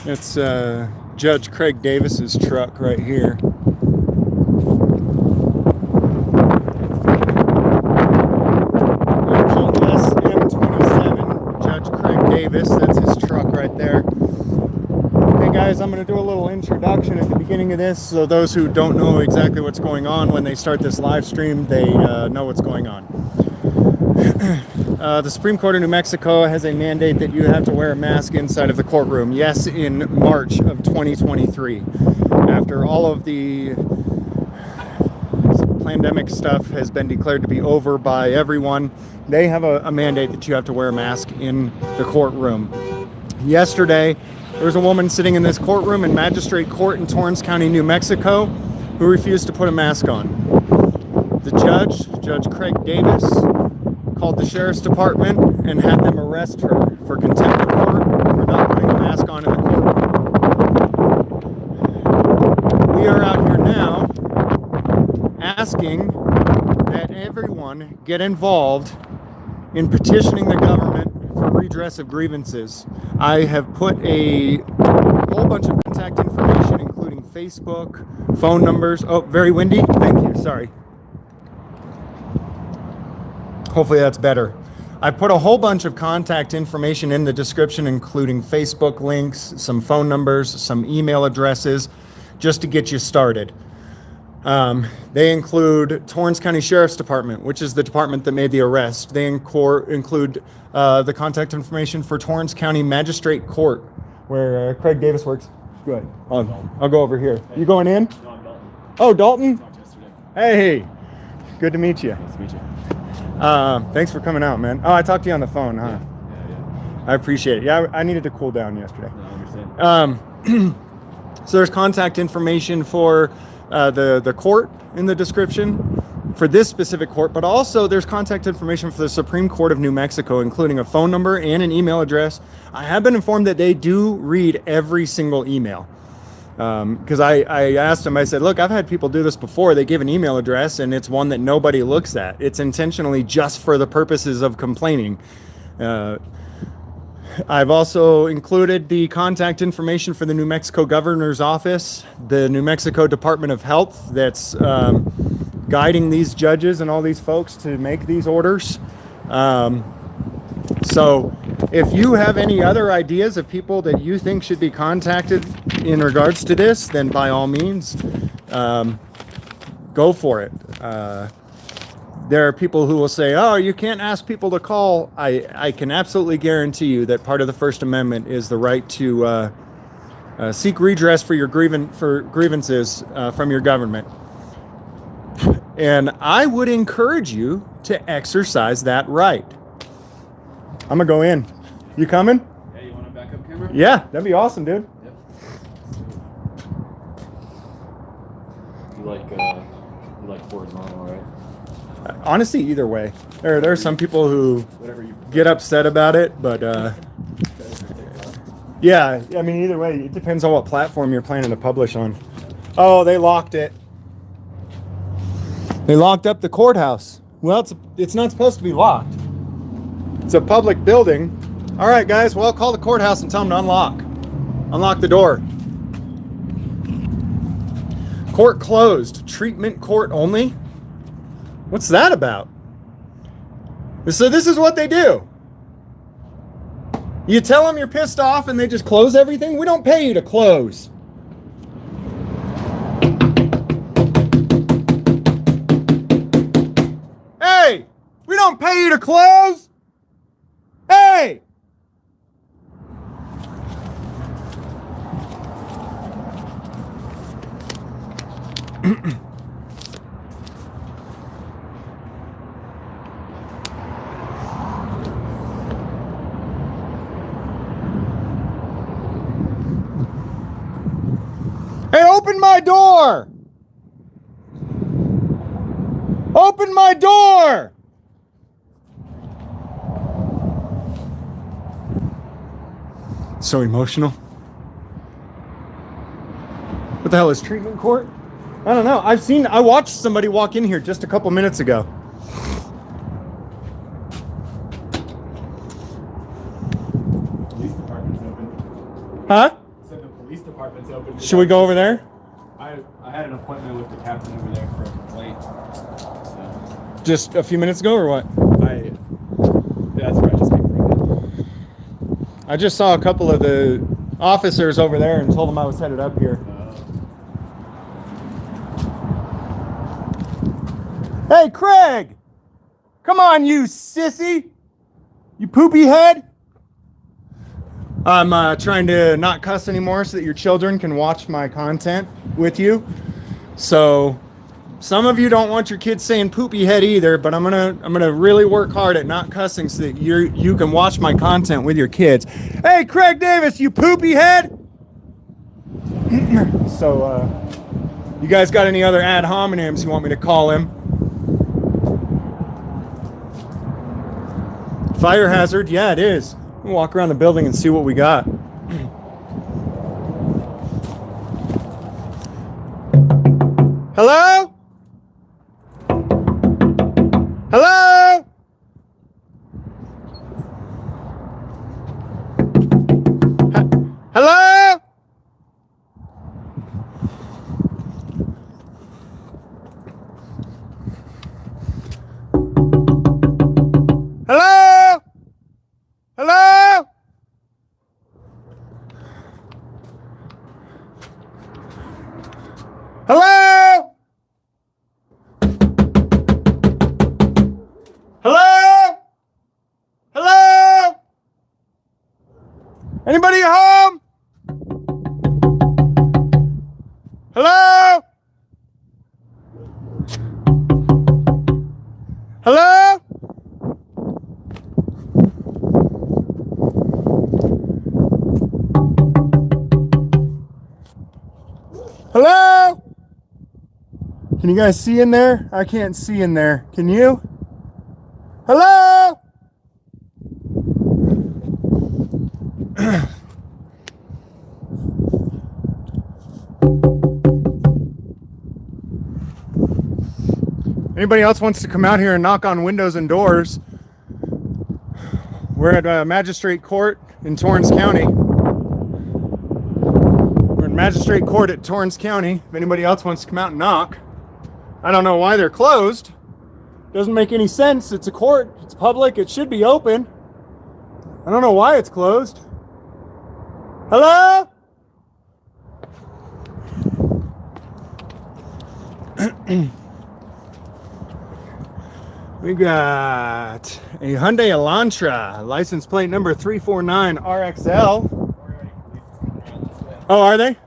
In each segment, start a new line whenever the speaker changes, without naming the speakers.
It's Judge Craig Davis's truck right here. SM27, Judge Craig Davis. That's his truck right there. Hey guys, I'm going to do a little introduction at the beginning of this, so those who don't know exactly what's going on when they start this live stream, they know what's going on. The Supreme Court of New Mexico has a mandate that you have to wear a mask inside of the courtroom. Yes, in March of 2023. After all of the pandemic stuff has been declared to be over by everyone, they have a mandate that you have to wear a mask in the courtroom. Yesterday, there was a woman sitting in this courtroom in Magistrate Court in Torrance County, New Mexico, who refused to put a mask on. The judge, Judge Craig Davis, called the sheriff's department and had them arrest her for contempt of court for not putting a mask on in the courtroom. We are out here now asking that everyone get involved in petitioning the government for redress of grievances. I have put a whole bunch of contact information, including Facebook, phone numbers. Oh, very windy. Thank you. Sorry. Hopefully that's better. I put a whole bunch of contact information in the description, including Facebook links, some phone numbers, some email addresses, just to get you started. They include Torrance County Sheriff's Department, which is the department that made the arrest. They include the contact information for Torrance County Magistrate Court, where Craig Davis works. Good. I'll go over here. You going in?
No, I'm Dalton.
Oh, Dalton?
Talked yesterday.
Hey, good to meet you.
Nice to meet you.
Thanks for coming out, man. Oh, I talked to you on the phone, huh?
Yeah.
I appreciate it. Yeah, I needed to cool down yesterday.
No, I understand.
So there's contact information for the court in the description for this specific court, but also there's contact information for the Supreme Court of New Mexico, including a phone number and an email address. I have been informed that they do read every single email. Because I asked them, I said, look, I've had people do this before. They give an email address and it's one that nobody looks at. It's intentionally just for the purposes of complaining. I've also included the contact information for the New Mexico Governor's Office, the New Mexico Department of Health that's guiding these judges and all these folks to make these orders. So if you have any other ideas of people that you think should be contacted in regards to this, then by all means, go for it. There are people who will say, oh, you can't ask people to call. I can absolutely guarantee you that part of the First Amendment is the right to seek redress for your grievances from your government. And I would encourage you to exercise that right. I'm gonna go in. You coming?
Yeah, you want a backup camera?
Yeah, that'd be awesome, dude.
Yep. You like horizontal, right?
Honestly, either way. There are some people who
Whatever you
get upset about it, but yeah, I mean, either way, it depends on what platform you're planning to publish on. Oh, they locked it. They locked up the courthouse. Well, it's not supposed to be locked. It's a public building. All right, guys, well, I'll call the courthouse and tell them to unlock the door. Court closed. Treatment court only? What's that about? So this is what they do. You tell them you're pissed off and they just close everything? We don't pay you to close. Hey, we don't pay you to close. Hey! Hey, open my door! Open my door! So emotional. What the hell is treatment court? I don't know. I watched somebody walk in here just a couple minutes ago.
Police department's open.
Huh?
Said open.
Should we go over there?
I had an appointment with the captain over there for a complaint. So
Just a few minutes ago or what?
that's where I just came from.
I just saw a couple of the officers over there and told them I was headed up here. Hey, Craig! Come on, you sissy! You poopy head! I'm trying to not cuss anymore so that your children can watch my content with you. So, some of you don't want your kids saying poopy head either, but I'm gonna really work hard at not cussing so that you can watch my content with your kids. Hey, Craig Davis, you poopy head! So, you guys got any other ad hominems you want me to call him? Fire hazard? Yeah, it is. We'll walk around the building and see what we got. Hello? Hello? Hello? Hello? Hello? Hello? Hello? Hello? Anybody home? Hello? Hello? Hello? Can you guys see in there? I can't see in there. Can you? Hello? Anybody else wants to come out here and knock on windows and doors? We're at Magistrate Court in Torrance County. We're in Magistrate Court at Torrance County. If anybody else wants to come out and knock. I don't know why they're closed. Doesn't make any sense. It's a court. It's public. It should be open. I don't know why it's closed. Hello? We got a Hyundai Elantra, license plate number 349 RXL. Oh, are they?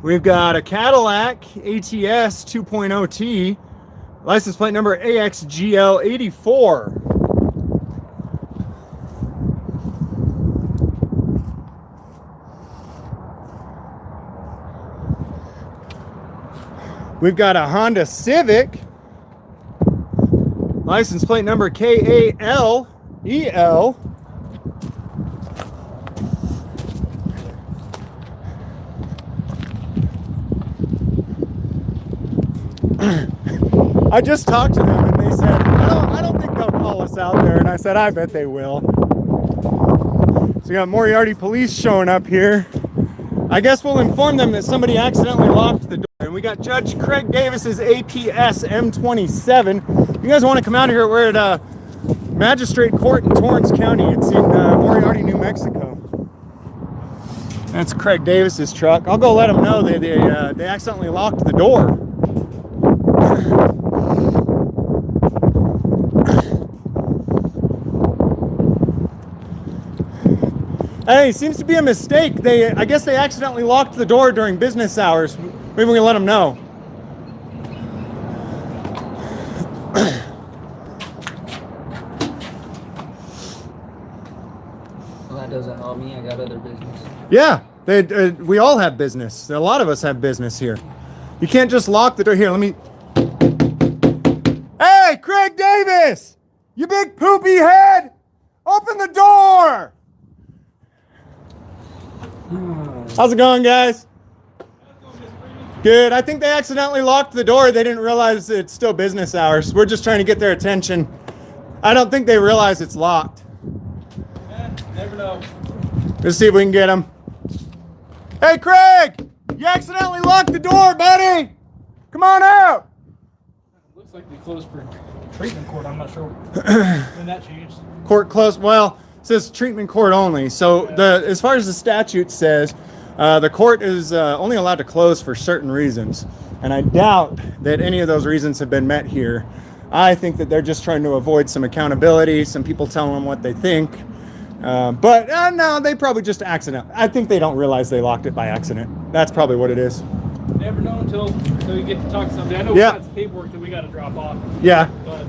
We've got a Cadillac ATS 2.0T, license plate number AXGL84. We've got a Honda Civic, license plate number KALEL. I just talked to them and they said, I don't think they'll call us out there. And I said, I bet they will. So we got Moriarty police showing up here. I guess we'll inform them that somebody accidentally locked the door. And we got Judge Craig Davis's APS M27. If you guys want to come out here, we're at Magistrate Court in Torrance County. It's in Moriarty, New Mexico. That's Craig Davis's truck. I'll go let them know they accidentally locked the door. Hey, seems to be a mistake. I guess they accidentally locked the door during business hours. Maybe we can let them know.
Well, that doesn't help me. I got other business.
Yeah, we all have business. A lot of us have business here. You can't just lock the door. Here, let me... Hey, Craig Davis! You big poopy head! Open the door! How's it going, guys? Good. I think they accidentally locked the door. They didn't realize it's still business hours. We're just trying to get their attention. I don't think they realize it's locked.
Never know.
Let's see if we can get him. Hey, Craig! You accidentally locked the door, buddy! Come on out!
Looks like they closed for treatment court. I'm not sure when that changed.
Court closed. Well, it says treatment court only. So as far as the statute says, the court is only allowed to close for certain reasons. And I doubt that any of those reasons have been met here. I think that they're just trying to avoid some accountability, some people telling them what they think. But no, they probably just accident. I think they don't realize they locked it by accident. That's probably what it is.
Never know until you get to talk to somebody. I know we got some paperwork that we got to drop off.
Yeah.
But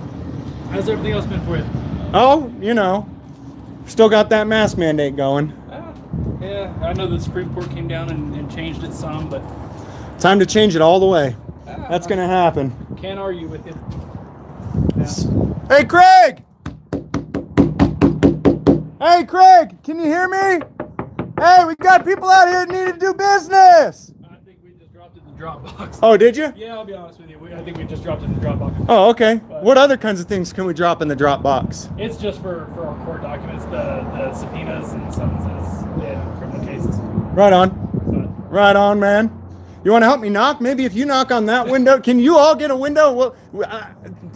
how's everything else been for you?
Oh, you know, still got that mask mandate going.
Yeah, I know the Supreme Court came down and changed it some, but
time to change it all the way. That's gonna happen.
Can't argue with it.
Hey, Craig! Hey, Craig, can you hear me? Hey, we got people out here that need to do business.
I think we just dropped it in the Dropbox.
Oh, did you?
Yeah, I'll be honest with you. I think we just dropped it in the Dropbox.
Oh, okay. What other kinds of things can we drop in the Dropbox?
It's just for our court documents, the subpoenas and summonses in criminal cases.
Right on. Right on, man. You want to help me knock? Maybe if you knock on that window, can you all get a window? Well,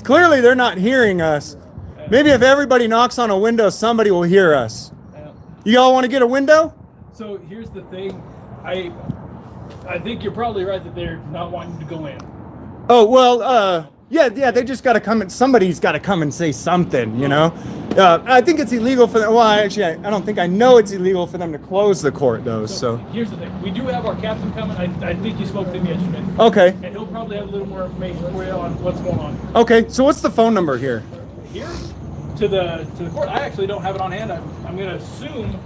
clearly they're not hearing us. Maybe if everybody knocks on a window, somebody will hear us. You all want to get a window?
So here's the thing. I think you're probably right that they're not wanting to go in.
Oh, well, yeah, they just got to come and somebody's got to come and say something, you know? I think it's illegal for them. Well, actually, I don't think I know it's illegal for them to close the court, though, so.
Here's the thing. We do have our captain coming. I think you spoke to him yesterday.
Okay.
And he'll probably have a little more information for you on what's going on.
Okay, so what's the phone number here?
Here? To the court. I actually don't have it on hand. I'm going to assume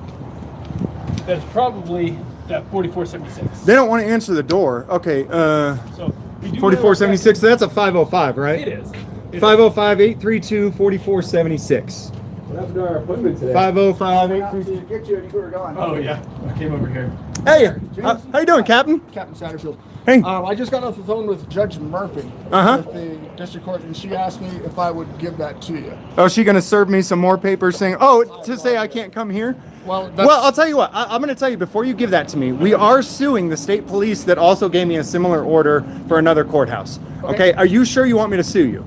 that's probably that 4476.
They don't want to answer the door. Okay,
So we do
4476, that's a 505, right?
It is.
505-832-4476.
What happened to our appointment today?
505-832.
Get you and you were gone.
Oh, yeah. I came over here.
Hey, how you doing, Captain?
Captain Satterfield.
Hey.
I just got off the phone with Judge Murphy
Uh-huh.
with the district court, and she asked me if I would give that to you.
Oh, is she going to serve me some more papers saying, to say I can't come here?
Well, that's,
Well, I'll tell you what. I'm going to tell you before you give that to me. We are suing the state police that also gave me a similar order for another courthouse. Okay? Are you sure you want me to sue you?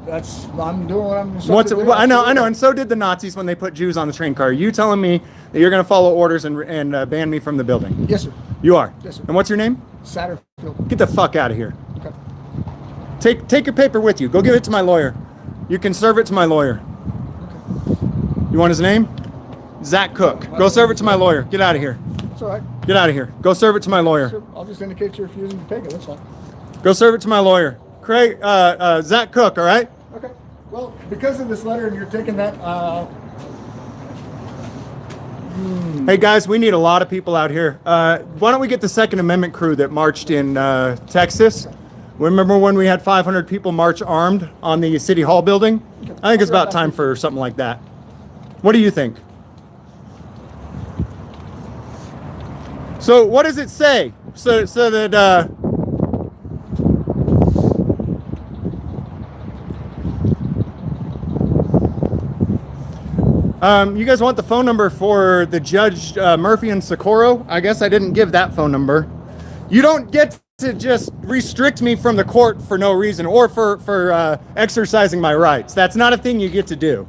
I'm doing what I'm supposed to do.
I know, and so did the Nazis when they put Jews on the train car. Are you telling me that you're going to follow orders and ban me from the building?
Yes, sir.
You are?
Yes, sir.
And what's your name?
Satterfield.
Get the fuck out of here.
Okay.
Take your paper with you. Go give it to my lawyer. You can serve it to my lawyer. You want his name? Zach Cook. Go serve it to my lawyer. Get out of here.
It's all right.
Get out of here. Go serve it to my lawyer.
Sir, I'll just indicate you're refusing to take it. That's fine.
Go serve it to my lawyer. Craig, Zach Cook, all right?
Okay. Well, because of this letter and you're taking that,
Hey guys, we need a lot of people out here. Why don't we get the Second Amendment crew that marched in Texas? Remember when we had 500 people march armed on the City Hall building? I think it's about time for something like that. What do you think? So what does it say? So that you guys want the phone number for the Judge Murphy and Socorro? I guess I didn't give that phone number. You don't get to just restrict me from the court for no reason or for exercising my rights. That's not a thing you get to do.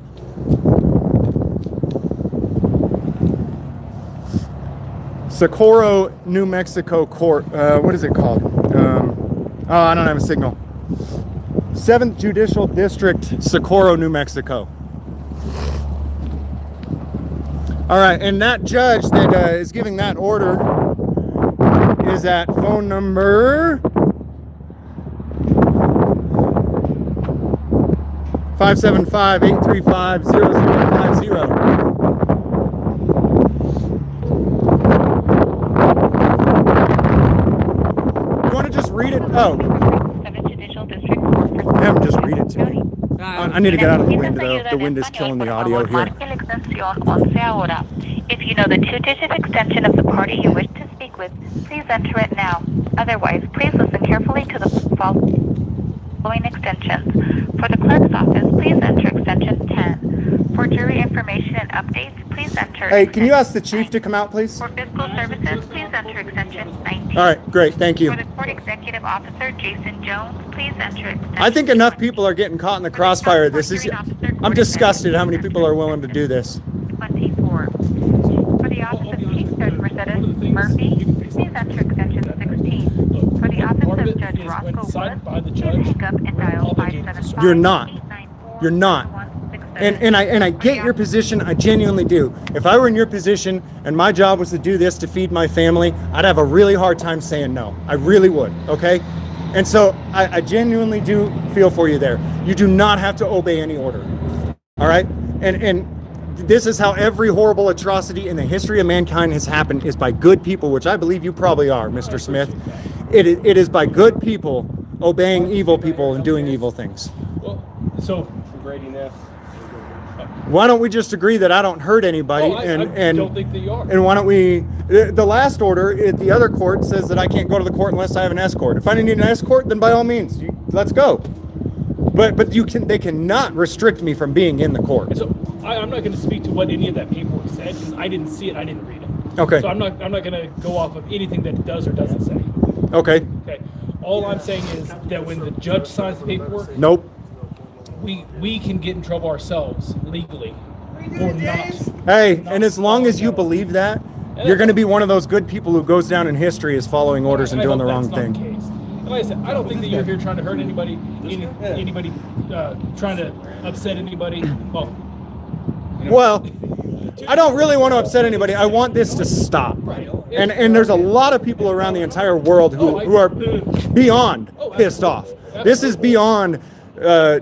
Socorro, New Mexico Court. What is it called? I don't have a signal. 7th Judicial District, Socorro, New Mexico. All right, and that judge that is giving that order is at phone number 575-835-0050. You want to just read it? Oh.
7th Judicial District.
Have him just read it to me. I need to get out of the wind, though. The wind is killing the audio here.
If you know the two-digit extension of the party you wish to speak with, please enter it now. Otherwise, please listen carefully to the following extensions. For the clerk's office, please enter extension 10. For jury information and updates, please enter.
Hey, can you ask the chief to come out, please?
For fiscal services, please enter extension 19.
All right, great, thank you.
For the court executive officer, Jason Jones, please enter extension
I think enough people are getting caught in the crossfire. I'm disgusted how many people are willing to do this.
24. For the office of Chief Judge Mercedes Murphy, please enter extension 16. For the office
Part of
of
it
Judge
is
Roscoe
when decided by the
Wood,
judge,
please hang up and
we're
dial
obligated to
575.
You're not. You're not. And I get your position. I genuinely do. If I were in your position and my job was to do this to feed my family, I'd have a really hard time saying no. I really would. Okay. And so I genuinely do feel for you there. You do not have to obey any order. All right. And this is how every horrible atrocity in the history of mankind has happened, is by good people, which I believe you probably are, Mr. Smith. It is by good people obeying evil people and doing evil things.
Well, so
Why don't we just agree that I don't hurt anybody?
I
and
don't think that you are.
And why don't we? The last order at the other court says that I can't go to the court unless I have an escort. If I need an escort, then by all means, let's go. But they cannot restrict me from being in the court.
And so I'm not going to speak to what any of that paperwork said, because I didn't see it. I didn't read it.
Okay.
So I'm not going to go off of anything that it does or doesn't say.
Okay.
Okay. All I'm saying is that when the judge signs the paperwork,
Nope.
we can get in trouble ourselves legally for not.
Hey, and as long as you believe that, you're going to be one of those good people who goes down in history as following orders and
I
doing the
hope
wrong
that's not the
thing.
case. And like I said, I don't think that you're here trying to hurt anybody, trying to upset anybody.
Well, I don't really want to upset anybody. I want this to stop. And there's a lot of people around the entire world who are beyond pissed off. This is beyond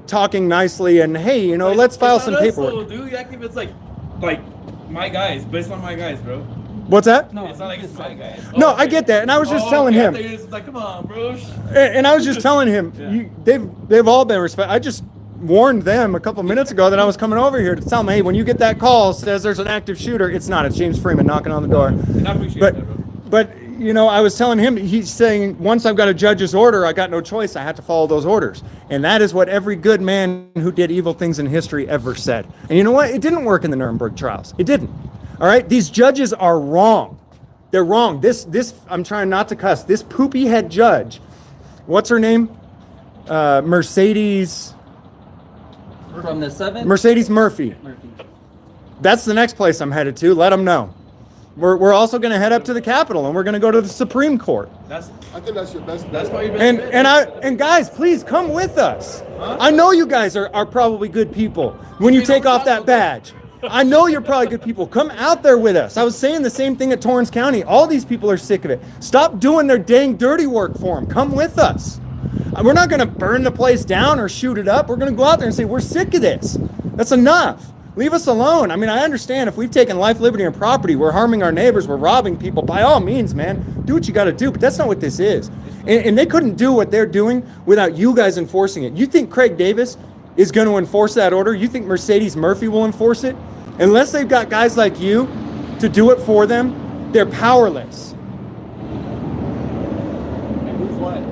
talking nicely and, hey, let's file some paperwork.
Dude, you act if it's like my guys, but it's not my guys, bro.
What's that?
No, it's not like it's my guys.
No, I get that, and I was just telling him.
It's like, come on, bro.
And I was just telling him, they've all been respect. I just warned them a couple minutes ago that I was coming over here to tell them, hey, when you get that call says there's an active shooter, it's not. It's Jamesfreeman knocking on the door.
And I appreciate that, bro.
But I was telling him, he's saying, once I've got a judge's order, I got no choice. I had to follow those orders. And that is what every good man who did evil things in history ever said. And you know what? It didn't work in the Nuremberg trials. It didn't. All right? These judges are wrong. They're wrong. This I'm trying not to cuss. This poopy head judge, what's her name? Mercedes.
From the 7th?
Mercedes Murphy. That's the next place I'm headed to. Let them know. We're also going to head up to the Capitol, and we're going to go to the Supreme Court.
I think that's your best.
That's why you're best.
And guys, please come with us. I know you guys are probably good people when you take off that badge. I know you're probably good people. Come out there with us. I was saying the same thing at Torrance County. All these people are sick of it. Stop doing their dang dirty work for them. Come with us. We're not going to burn the place down or shoot it up. We're going to go out there and say, we're sick of this. That's enough. Leave us alone. I mean, I understand if we've taken life, liberty, and property, we're harming our neighbors, we're robbing people. By all means, man, do what you got to do. But that's not what this is. And they couldn't do what they're doing without you guys enforcing it. You think Craig Davis is going to enforce that order? You think Mercedes Murphy will enforce it? Unless they've got guys like you to do it for them, they're powerless.
And who's liable?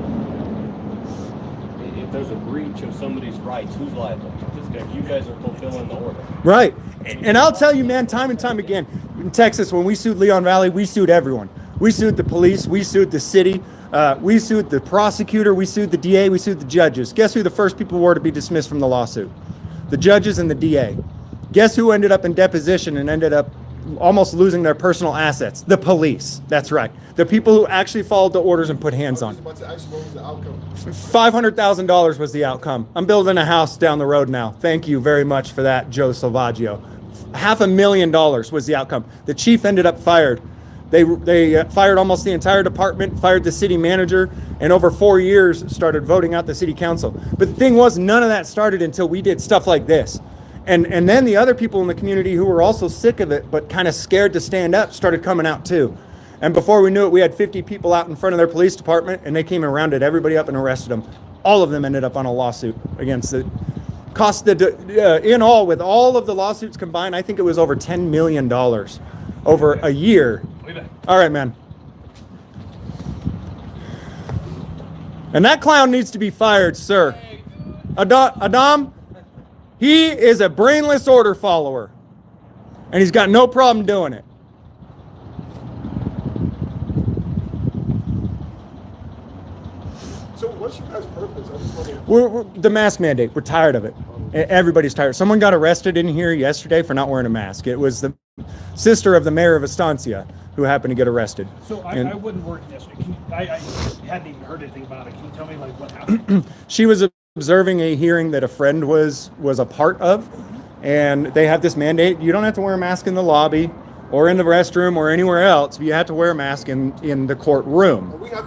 If there's a breach of somebody's rights, who's liable? Just because you guys are fulfilling the order.
Right. And I'll tell you, man, time and time again, in Texas, when we sued Leon Valley, we sued everyone. We sued the police, we sued the city, we sued the prosecutor, we sued the DA, we sued the judges. Guess who the first people were to be dismissed from the lawsuit? The judges and the DA. Guess who ended up in deposition and ended up almost losing their personal assets? The police. That's right. The people who actually followed the orders and put hands on.
What was the outcome?
$500,000 was the outcome. I'm building a house down the road now. Thank you very much for that, Joe Salvaggio. $500,000 was the outcome. The chief ended up fired. They fired almost the entire department, fired the city manager, and over 4 years started voting out the city council. But the thing was, none of that started until we did stuff like this. And then the other people in the community who were also sick of it but kind of scared to stand up started coming out too. And before we knew it, we had 50 people out in front of their police department, and they came and rounded everybody up and arrested them. All of them ended up on a lawsuit against it. Cost in all, with all of the lawsuits combined, I think it was over $10 million over a year. All right, man. And that clown needs to be fired, sir. Adam, He is a brainless order follower. And he's got no problem doing it.
So what's your guys' purpose? I just want to...
We're the mask mandate. We're tired of it. Everybody's tired. Someone got arrested in here yesterday for not wearing a mask. It was the sister of the mayor of Estancia who happened to get arrested.
So I
And
wasn't working yesterday. I hadn't even heard anything about it. Can you tell me like what happened?
she was observing a hearing that a friend was a part of, and they have this mandate. You don't have to wear a mask in the lobby or in the restroom or anywhere else. You have to wear a mask in the courtroom.
We have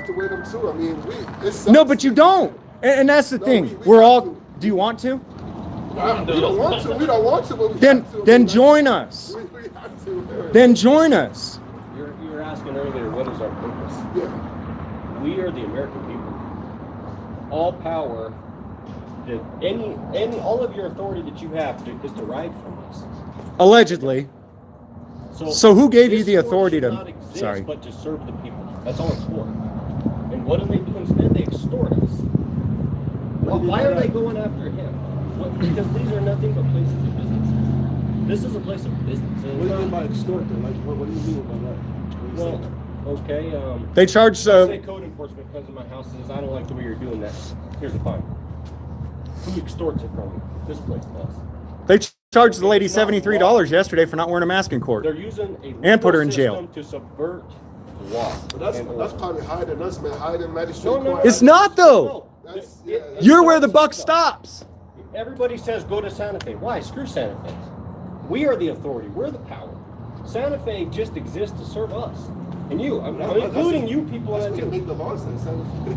to wear them too. I mean, it's
No, but you don't. And that's the thing.
we
We're
have
all.
to.
Do you want to?
we don't want to. We don't want to, but we
Then
have to.
then join us.
We have to.
Then join us.
You were asking earlier, what is our purpose?
Yeah.
We are the American people. All power, all of your authority that you have is derived from us.
Allegedly. So who gave you
this
the
court
authority
should
to-
not exist,
sorry.
but to serve the people. That's all it's for. And what do they do instead? They extort us. Why are they going after him? Because these are nothing but places of business. This is a place of business.
What do you mean by extort then? Like, what do you mean by that? What are you
Well,
saying?
okay.
They charge.
Say code enforcement comes to my house and says, I don't like the way you're doing that. Here's a fine. Who extorts it from you? This place does.
They charged the lady $73 yesterday for not wearing a mask in court.
They're using a
And put her in
legal
jail.
system to subvert the law.
But that's probably higher than us, man. Higher than magistrate
No, no,
court.
no.
It's not though.
No,
That's-
it-
yeah,
it
You're where the
starts-
buck stops.
Everybody says go to Santa Fe. Why? Screw Santa Fe. We are the authority. We're the power. Santa Fe just exists to serve us. And you. I'm
No, that's-
including you people in
That's
that
what
too.
they make the laws then.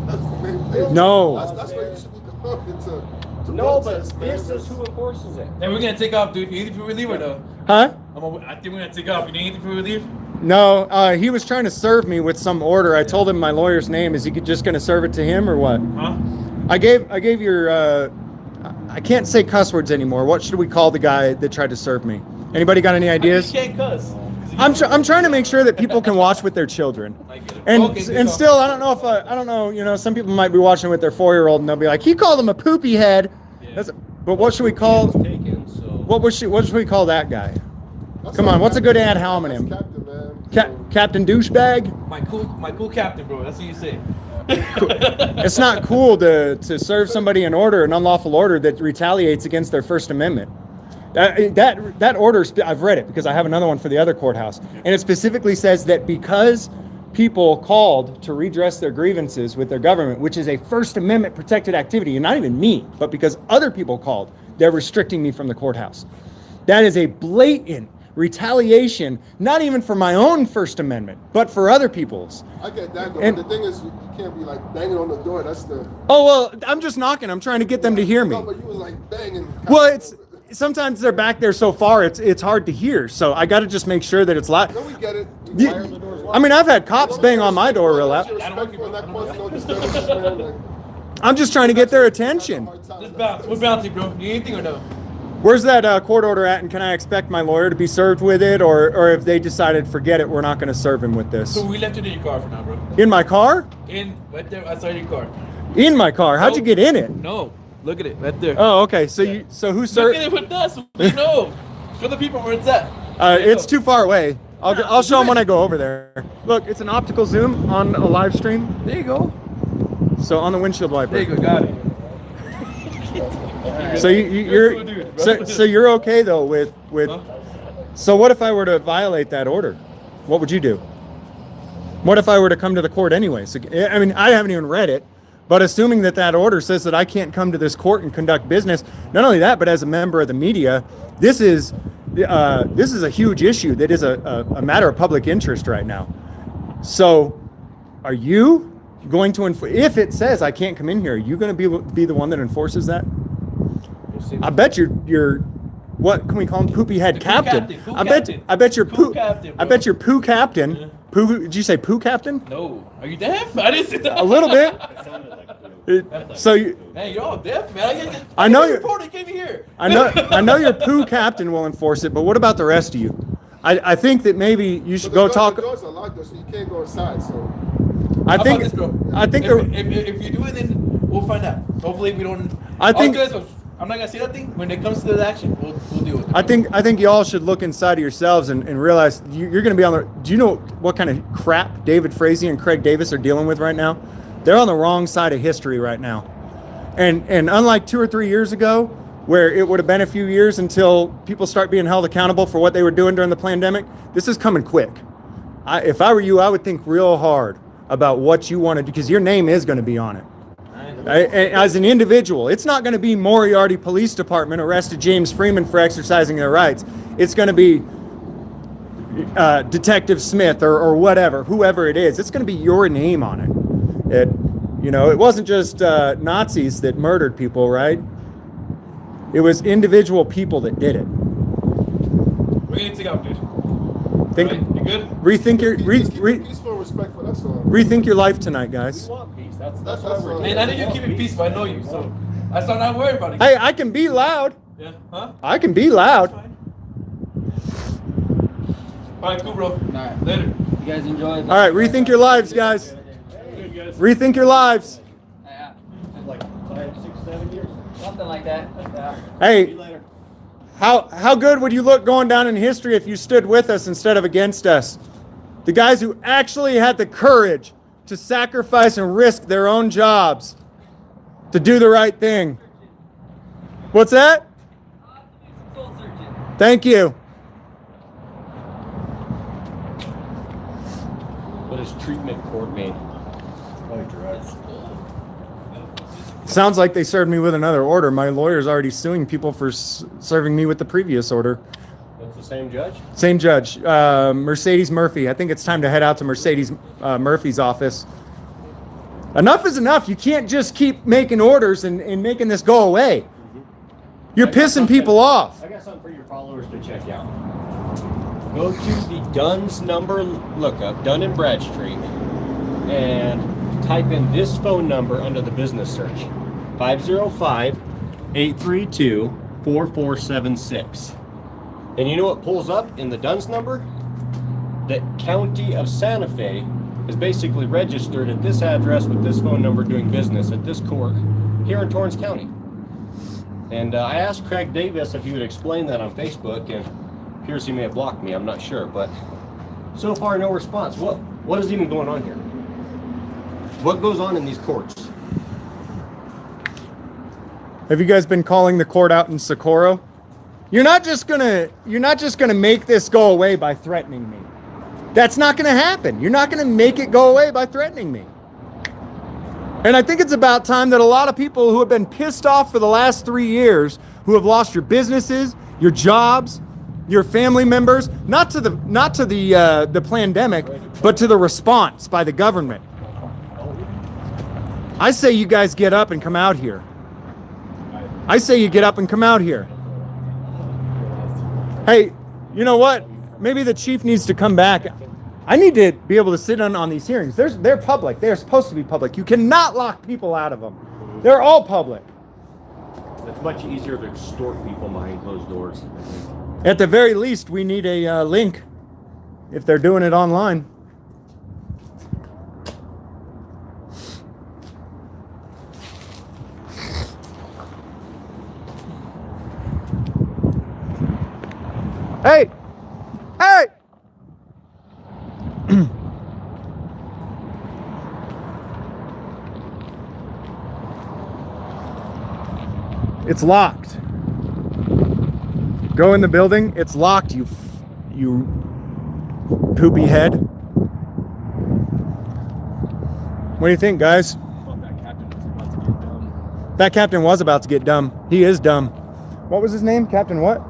That's the main thing.
No.
That's where you should be going to
No, but
protest, man.
this is who enforces it.
Hey, we're gonna take off, dude. You need to leave or no?
Huh?
I think we're gonna take off. You need to leave?
No, he was trying to serve me with some order. I told him my lawyer's name. Is he just going to serve it to him or what?
Huh?
I gave your. I can't say cuss words anymore. What should we call the guy that tried to serve me? Anybody got any
You
ideas?
can't cuss.
I'm trying to make sure that people can watch with their children.
I get it.
And
Okay, good
and
call.
still, I don't know if I don't know. You know, some people might be watching with their 4-year-old and they'll be like, he called him a poopy head.
Yeah.
But what should we call?
Taken, so.
What should we call that guy?
That's
Come
not
on, what's a good ad
That's
hominem?
Captain, man.
Captain Douchebag?
My cool captain, bro. That's what you say.
It's not cool to serve somebody an order, an unlawful order that retaliates against their First Amendment. That order, I've read it because I have another one for the other courthouse, and it specifically says that because people called to redress their grievances with their government, which is a First Amendment protected activity, and not even me, but because other people called, they're restricting me from the courthouse. That is a blatant retaliation, not even for my own First Amendment, but for other people's.
I get that, though.
And-
But the thing is, you can't be like banging on the door. That's the.
Oh, well, I'm just knocking. I'm trying to get them to hear me.
No, but you was like banging.
Well, it's sometimes they're back there so far, it's hard to hear. So I got to just make sure that it's loud.
No, we get it.
You-
Why are the doors
I mean, I've had cops bang on my door real loud. I'm just trying to get their attention.
Just bounce. What bounty, bro? You need anything or no?
Where's that court order at, and can I expect my lawyer to be served with it, or if they decided, forget it, we're not going to serve him with this?
So we left it in your car for now, bro.
In my car?
Right there outside your car.
In my car? How'd you get in it?
No. Look at it right there.
Oh, okay. So who
Look
served?
at it with us. We know. Show the people where it's at.
It's too far away. I'll show them when I go over there. Look, it's an optical zoom on a live stream.
There you go.
So on the windshield wiper.
There you go. Got it.
So you're
Dude, bro.
so you're okay though with
Huh?
So what if I were to violate that order? What would you do? What if I were to come to the court anyway? So I mean, I haven't even read it, but assuming that order says that I can't come to this court and conduct business, not only that, but as a member of the media, this is a huge issue that is a matter of public interest right now. So are you going to if it says I can't come in here, are you going to be the one that enforces that?
We'll see.
I bet you're what can we call him? Poopy head
The poo
captain.
captain, poo
I
captain.
bet you're
Poo
poo.
captain,
I
bro.
bet you're poo captain.
Yeah.
Poo. Did you say poo captain?
No. Are you deaf? I didn't say that.
A little bit. So you,
Hey, you're all deaf, man.
I know
you're.
you're-
Reporter came here.
I know your poo captain will enforce it, but what about the rest of you? I think that maybe you should go talk.
The doors are locked, though, so you can't go inside. So
I
How
think
about this, bro?
I think
if you do it, then we'll find out. Hopefully, we don't.
I think-
All you guys I'm not gonna say nothing. When it comes to the action, we'll deal with it.
I think y'all should look inside of yourselves and realize you're going to be on the. Do you know what kind of crap David Frazee and Craig Davis are dealing with right now? They're on the wrong side of history right now, and unlike 2 or 3 years ago, where it would have been a few years until people start being held accountable for what they were doing during the pandemic, this is coming quick. If I were you, I would think real hard about what you want to do, because your name is going to be on it. As an individual, it's not going to be Moriarty Police Department arrested Realjamesfreeman for exercising their rights. It's going to be Detective Smith or whatever, whoever it is. It's going to be your name on it. It wasn't just Nazis that murdered people, right? It was individual people that did it.
We're gonna take out, dude.
Think,
Right? You good?
rethink your
Peaceful, respectful. That's all.
rethink your life tonight, guys.
We want peace. That's
That's
why we're
all.
here.
Man, I know you keep it peaceful. I know you, so that's not I'm worried about it.
Hey, I can be loud.
Yeah, huh?
I can be loud.
Fine. All right, cool, bro.
All right.
Later.
You guys enjoy.
All right, rethink your lives, guys.
Good, guys.
Rethink your lives.
Yeah.
Like 5, 6, 7 years.
Something like that. Yeah.
Hey,
See you later.
how good would you look going down in history if you stood with us instead of against us? The guys who actually had the courage to sacrifice and risk their own jobs to do the right thing. What's that?
Soul searching.
Thank you.
What does treatment court mean?
Sounds like they served me with another order. My lawyer's already suing people for serving me with the previous order.
That's the same judge?
Same judge, Mercedes Murphy. I think it's time to head out to Mercedes Murphy's office. Enough is enough. You can't just keep making orders and making this go away. You're pissing people off.
I got something for your followers to check out. Go to the Dunn's number lookup, Dunn and Bradstreet, and type in this phone number under the business search, 505-832-4476. And you know what pulls up in the Dunn's number? The county of Santa Fe is basically registered at this address with this phone number doing business at this court here in Torrance County. And I asked Craig Davis if he would explain that on Facebook, and appears he may have blocked me, I'm not sure, but so far no response. What is even going on here? What goes on in these courts?
Have you guys been calling the court out in Socorro? You're not just gonna make this go away by threatening me. That's not gonna happen. You're not gonna make it go away by threatening me. And I think it's about time that a lot of people who have been pissed off for the last 3 years, who have lost your businesses, your jobs, your family members, not to the pandemic, but to the response by the government. I say you guys get up and come out here. I say you get up and come out here. Hey, you know what? Maybe the chief needs to come back. I need to be able to sit in on these hearings. They're public. They're supposed to be public. You cannot lock people out of them. They're all public.
It's much easier to extort people behind closed doors.
At the very least, we need a link if they're doing it online. Hey! Hey! It's locked. Go in the building. It's locked, you poopy head. What do you think, guys? That captain was about to get dumb. He is dumb. What was his name? Captain what?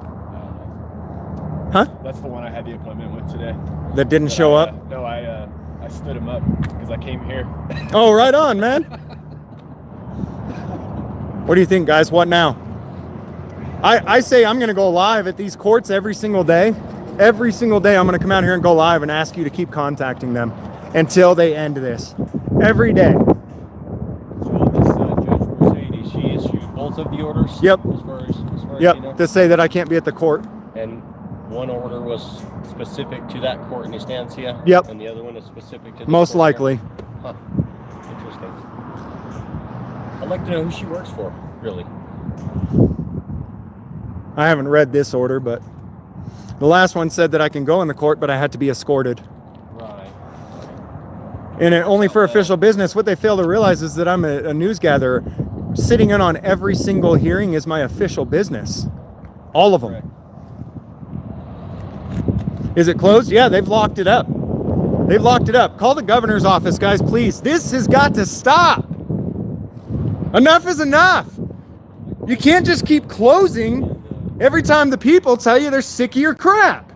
Huh?
That's the one I had the appointment with today.
That didn't show up?
No, I stood him up because I came here.
Oh, right on, man. What do you think, guys? What now? I say I'm going to go live at these courts every single day. Every single day I'm going to come out here and go live and ask you to keep contacting them until they end this. Every day.
So this Judge Mercedes, she issued both of the orders?
Yep.
As far as
Yep,
you know?
to say that I can't be at the court.
And one order was specific to that court in Estancia?
Yep.
And the other one is specific to this
Most
court here?
likely.
Huh. Interesting. I'd like to know who she works for, really.
I haven't read this order, but the last one said that I can go in the court, but I had to be escorted.
Right.
And only for official business. What they fail to realize is that I'm a news gatherer. Sitting in on every single hearing is my official business. All of them.
Correct.
Is it closed? Yeah, they've locked it up. They've locked it up. Call the governor's office, guys, please. This has got to stop. Enough is enough. You can't just keep closing every time the people tell you they're sick of your crap.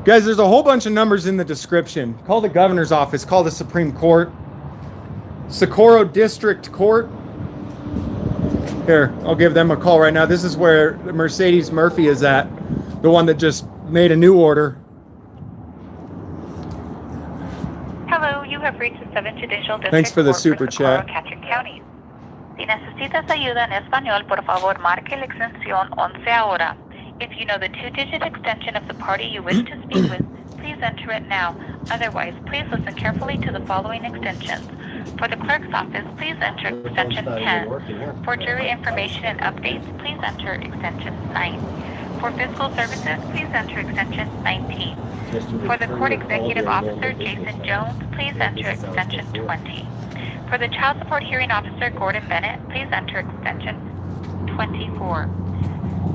Guys, there's a whole bunch of numbers in the description. Call the governor's office. Call the Supreme Court. Socorro District Court. Here, I'll give them a call right now. This is where Mercedes Murphy is at. The one that just made a new order.
Hello, you have reached the 7th Judicial District
Thanks for the
Court
super
Socorro,
chat.
Catron County. Si necesitas ayuda en español, por favor, marque la extensión 11 ahora. If you know the 2-digit extension of the party you wish to speak with, please enter it now. Otherwise, please listen carefully to the following extensions. For the clerk's office, please enter extension 10. For jury information and updates, please enter extension 9. For fiscal services, please enter extension 19. For the court executive officer, Jason Jones, please enter extension 20. For the child support hearing officer, Gordon Bennett, please enter extension 24.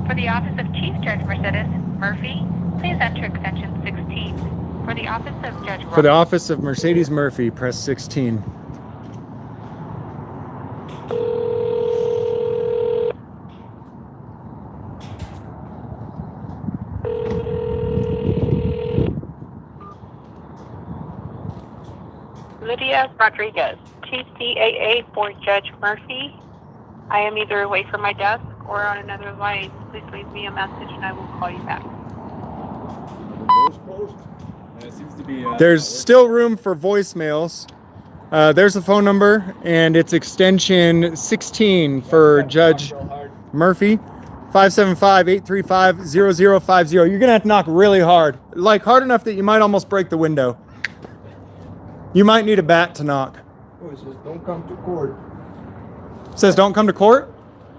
For the office of Chief Judge Mercedes Murphy, please enter extension 16. For the office of Judge
For the office of Mercedes Murphy, press 16.
Lydia Rodriguez, Chief DAA for Judge Murphy. I am either away from my desk or on another line. Please leave me a message and I will call you back.
Those closed?
It seems to be.
There's still room for voicemails. There's the phone number, and it's extension 16 for Judge Murphy. 575-835-0050. You're gonna have to knock really hard. Like hard enough that you might almost break the window. You might need a bat to knock.
Oh, it says, don't come to court.
It says don't come to court?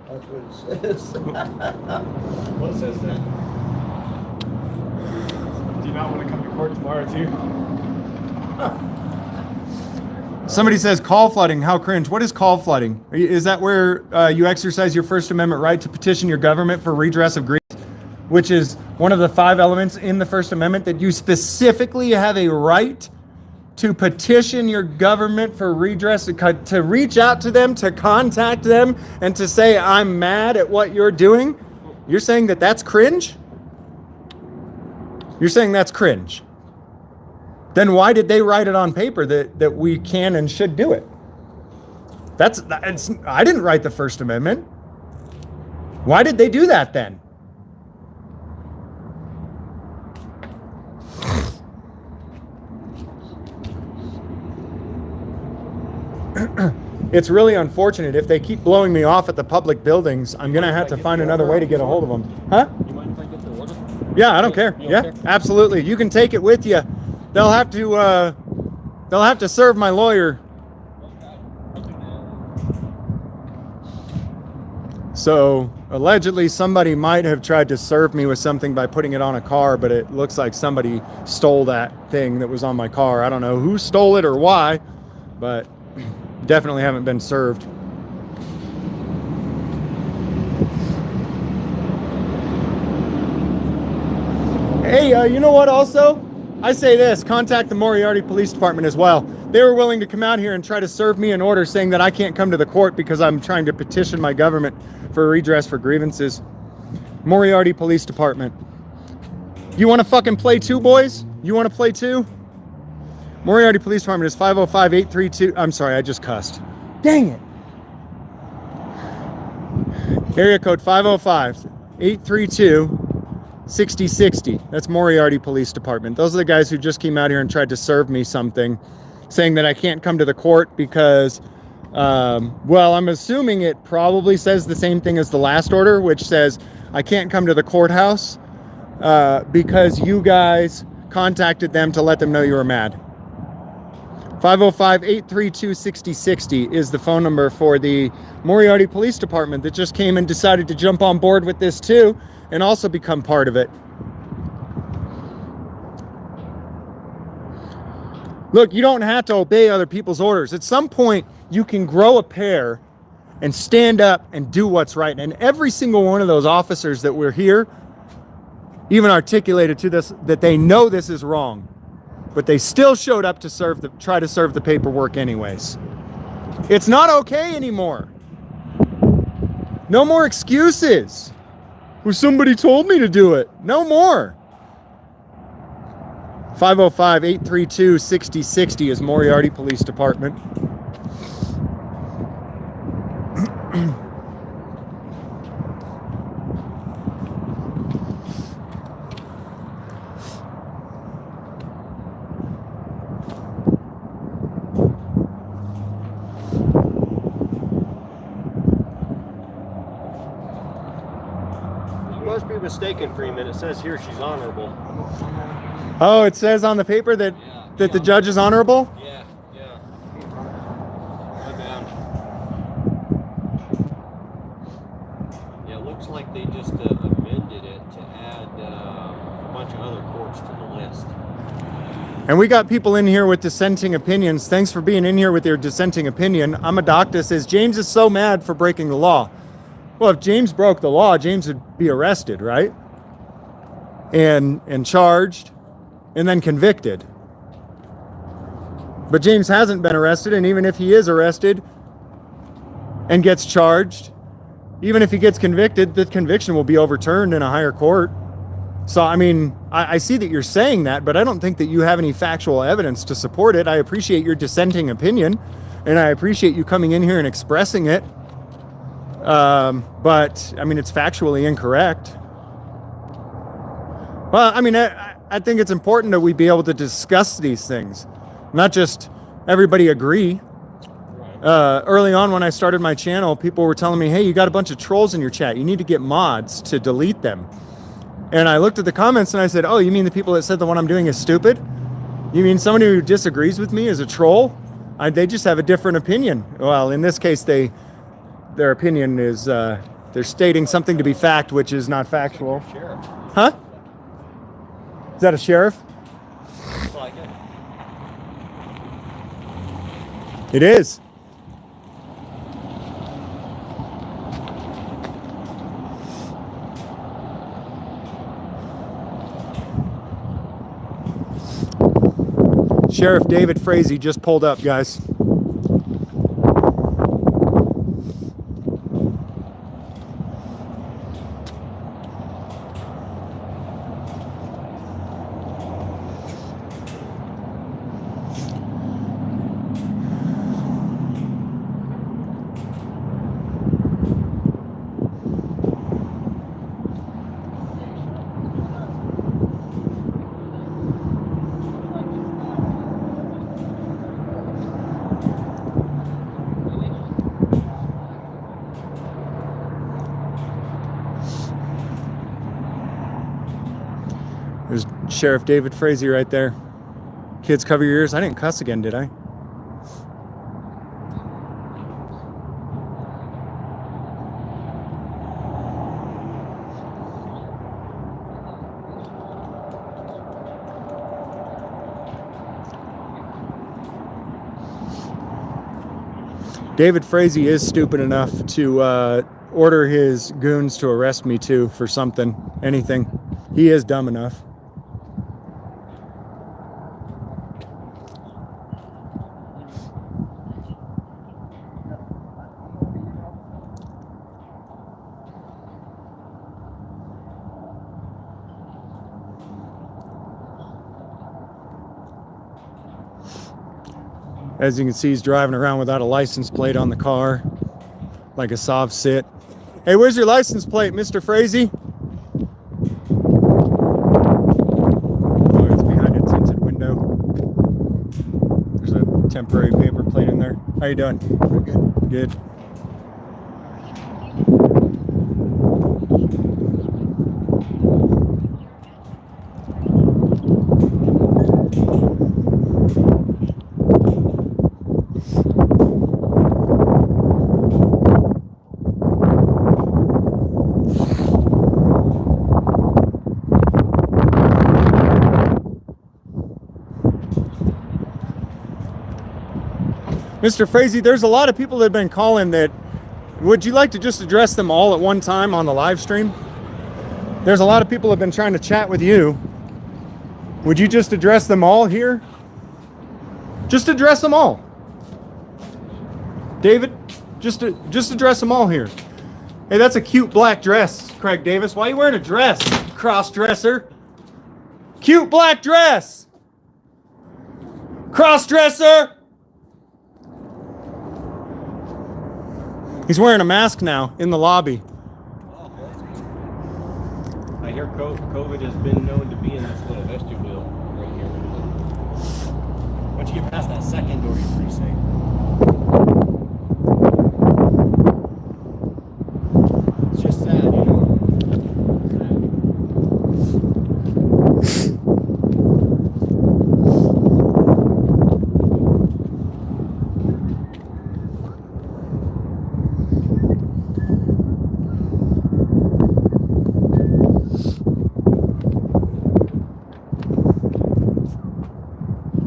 That's what it says.
What says that?
Do you not want to come to court tomorrow too?
Somebody says call flooding. How cringe. What is call flooding? Is that where you exercise your First Amendment right to petition your government for redress of grievance, which is one of the 5 elements in the First Amendment, that you specifically have a right to petition your government for redress, to reach out to them, to contact them, and to say, I'm mad at what you're doing? You're saying that that's cringe? You're saying that's cringe. Then why did they write it on paper that we can and should do it? I didn't write the First Amendment. Why did they do that then? It's really unfortunate. If they keep blowing me off at the public buildings, I'm going to have to find another way to get a hold of them. Huh?
You mind if I get the order?
Yeah, I don't care.
You
Yeah,
don't care?
absolutely. You can take it with you. They'll have to serve my lawyer. So allegedly somebody might have tried to serve me with something by putting it on a car, but it looks like somebody stole that thing that was on my car. I don't know who stole it or why, but definitely haven't been served. Hey, you know what also? I say this, contact the Moriarty Police Department as well. They were willing to come out here and try to serve me an order saying that I can't come to the court because I'm trying to petition my government for redress for grievances. Moriarty Police Department. You want to fucking play too, boys? You want to play too? Moriarty Police Department is 505-832. I'm sorry, I just cussed. Dang it. Area code 505-832-6060. That's Moriarty Police Department. Those are the guys who just came out here and tried to serve me something, saying that I can't come to the court because, well, I'm assuming it probably says the same thing as the last order, which says I can't come to the courthouse because you guys contacted them to let them know you were mad. 505-832-6060 is the phone number for the Moriarty Police Department that just came and decided to jump on board with this too and also become part of it. Look, you don't have to obey other people's orders. At some point, you can grow a pair and stand up and do what's right. And every single one of those officers that were here even articulated to this that they know this is wrong, but they still showed up to try to serve the paperwork anyways. It's not okay anymore. No more excuses. Well, somebody told me to do it. No more. 505-832-6060 is Moriarty Police Department.
You must be mistaken, Freeman. It says here she's honorable.
Oh, it says on the paper that the judge is honorable?
Yeah. My bad. Yeah, it looks like they just amended it to add a bunch of other courts to the list.
And we got people in here with dissenting opinions. Thanks for being in here with your dissenting opinion. Amadocta says, James is so mad for breaking the law. Well, if James broke the law, James would be arrested, right? And charged, and then convicted. But James hasn't been arrested, and even if he is arrested and gets charged, even if he gets convicted, the conviction will be overturned in a higher court. So, I mean, I see that you're saying that, but I don't think that you have any factual evidence to support it. I appreciate your dissenting opinion, and I appreciate you coming in here and expressing it. But, I mean, it's factually incorrect. Well, I mean, I think it's important that we be able to discuss these things, not just everybody agree. Early on when I started my channel, people were telling me, hey, you got a bunch of trolls in your chat. You need to get mods to delete them. And I looked at the comments and I said, oh, you mean the people that said the one I'm doing is stupid? You mean somebody who disagrees with me is a troll? They just have a different opinion. Well, in this case, their opinion is, they're stating something to be fact, which is not factual.
Sheriff.
Huh? Is that a sheriff?
Looks like it.
It is. Sheriff David Frazee just pulled up, guys. There's Sheriff David Frazee right there. Kids, cover your ears. I didn't cuss again, did I? David Frazee is stupid enough to order his goons to arrest me too for something, anything. He is dumb enough. As you can see, he's driving around without a license plate on the car, like a soft sit. Hey, where's your license plate, Mr. Frazee? Oh, it's behind a tinted window. There's a temporary paper plate in there. How you doing? Good. Good. Mr. Frazee, there's a lot of people that have been calling that. Would you like to just address them all at one time on the live stream? There's a lot of people that have been trying to chat with you. Would you just address them all here? Just address them all. David, just address them all here. Hey, that's a cute black dress, Craig Davis. Why are you wearing a dress, cross-dresser? Cute black dress! Cross-dresser! He's wearing a mask now in the lobby.
I hear COVID has been known to be in this little vestibule right here. Once you get past that second door, you're pretty safe. It's just sad, you know.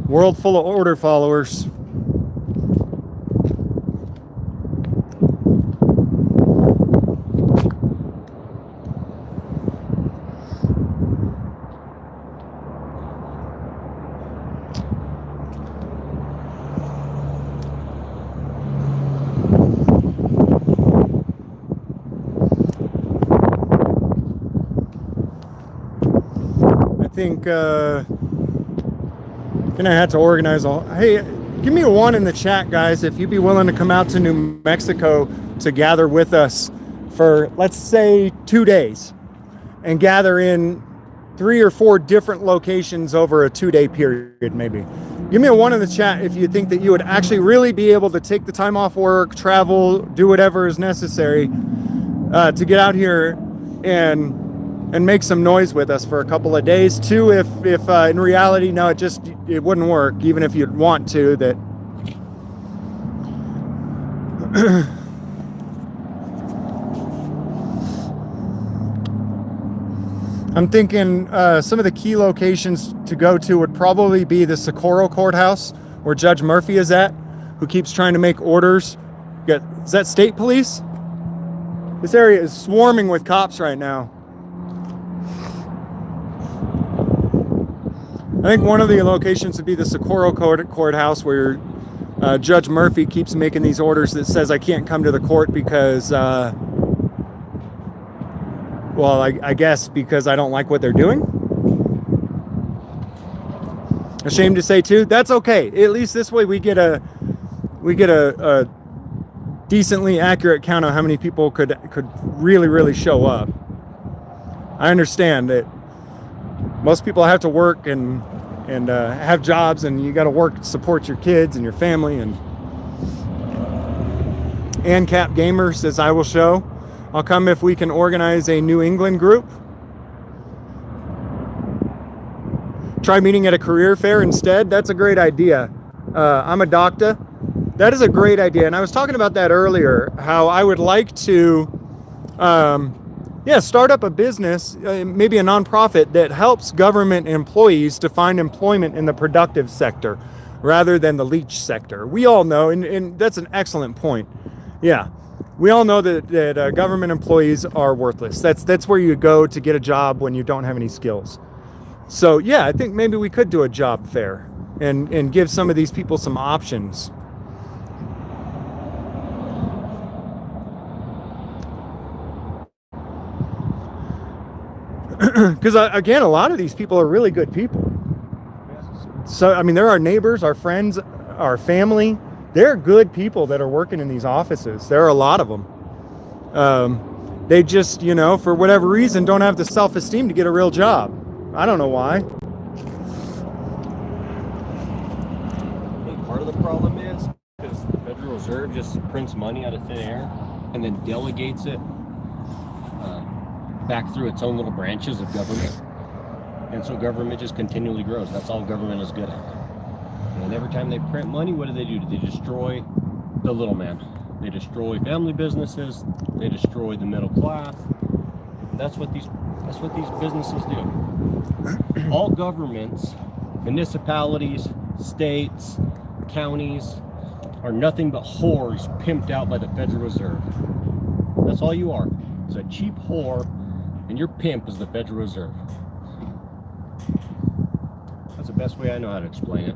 World full of order followers. I think gonna have to organize all. Hey, give me a 1 in the chat, guys, if you'd be willing to come out to New Mexico to gather with us for, let's say, 2 days and gather in 3 or 4 different locations over a 2-day period, maybe. Give me a 1 in the chat if you think that you would actually really be able to take the time off work, travel, do whatever is necessary to get out here and make some noise with us for a couple of days. 2, if in reality, no, it wouldn't work, even if you'd want to, that I'm thinking some of the key locations to go to would probably be the Socorro Courthouse, where Judge Murphy is at, who keeps trying to make orders. Is that state police? This area is swarming with cops right now. I think one of the locations would be the Socorro Courthouse, where Judge Murphy keeps making these orders that says I can't come to the court because, well, I guess because I don't like what they're doing. Ashamed to say too, that's okay. At least this way we get a decently accurate count of how many people could really show up. I understand that most people have to work and have jobs, and you got to work to support your kids and your family. And ANCAP Gamer says, I will show. I'll come if we can organize a New England group. Try meeting at a career fair instead. That's a great idea. I'm a doctor. That is a great idea. And I was talking about that earlier, how I would like to start up a business, maybe a nonprofit that helps government employees to find employment in the productive sector rather than the leech sector. We all know, and that's an excellent point. Yeah, we all know that government employees are worthless. That's where you go to get a job when you don't have any skills. So yeah, I think maybe we could do a job fair and give some of these people some options. Because again, a lot of these people are really good people. So I mean, they're our neighbors, our friends, our family. They're good people that are working in these offices. There are a lot of them. They just, for whatever reason, don't have the self-esteem to get a real job. I don't know why.
I think part of the problem is because the Federal Reserve just prints money out of thin air and then delegates it back through its own little branches of government. And so government just continually grows. That's all government is good at. And every time they print money, what do? They destroy the little man. They destroy family businesses. They destroy the middle class. And that's what these businesses do. All governments, municipalities, states, counties, are nothing but whores pimped out by the Federal Reserve. That's all you are. It's a cheap whore, and your pimp is the Federal Reserve. That's the best way I know how to explain it.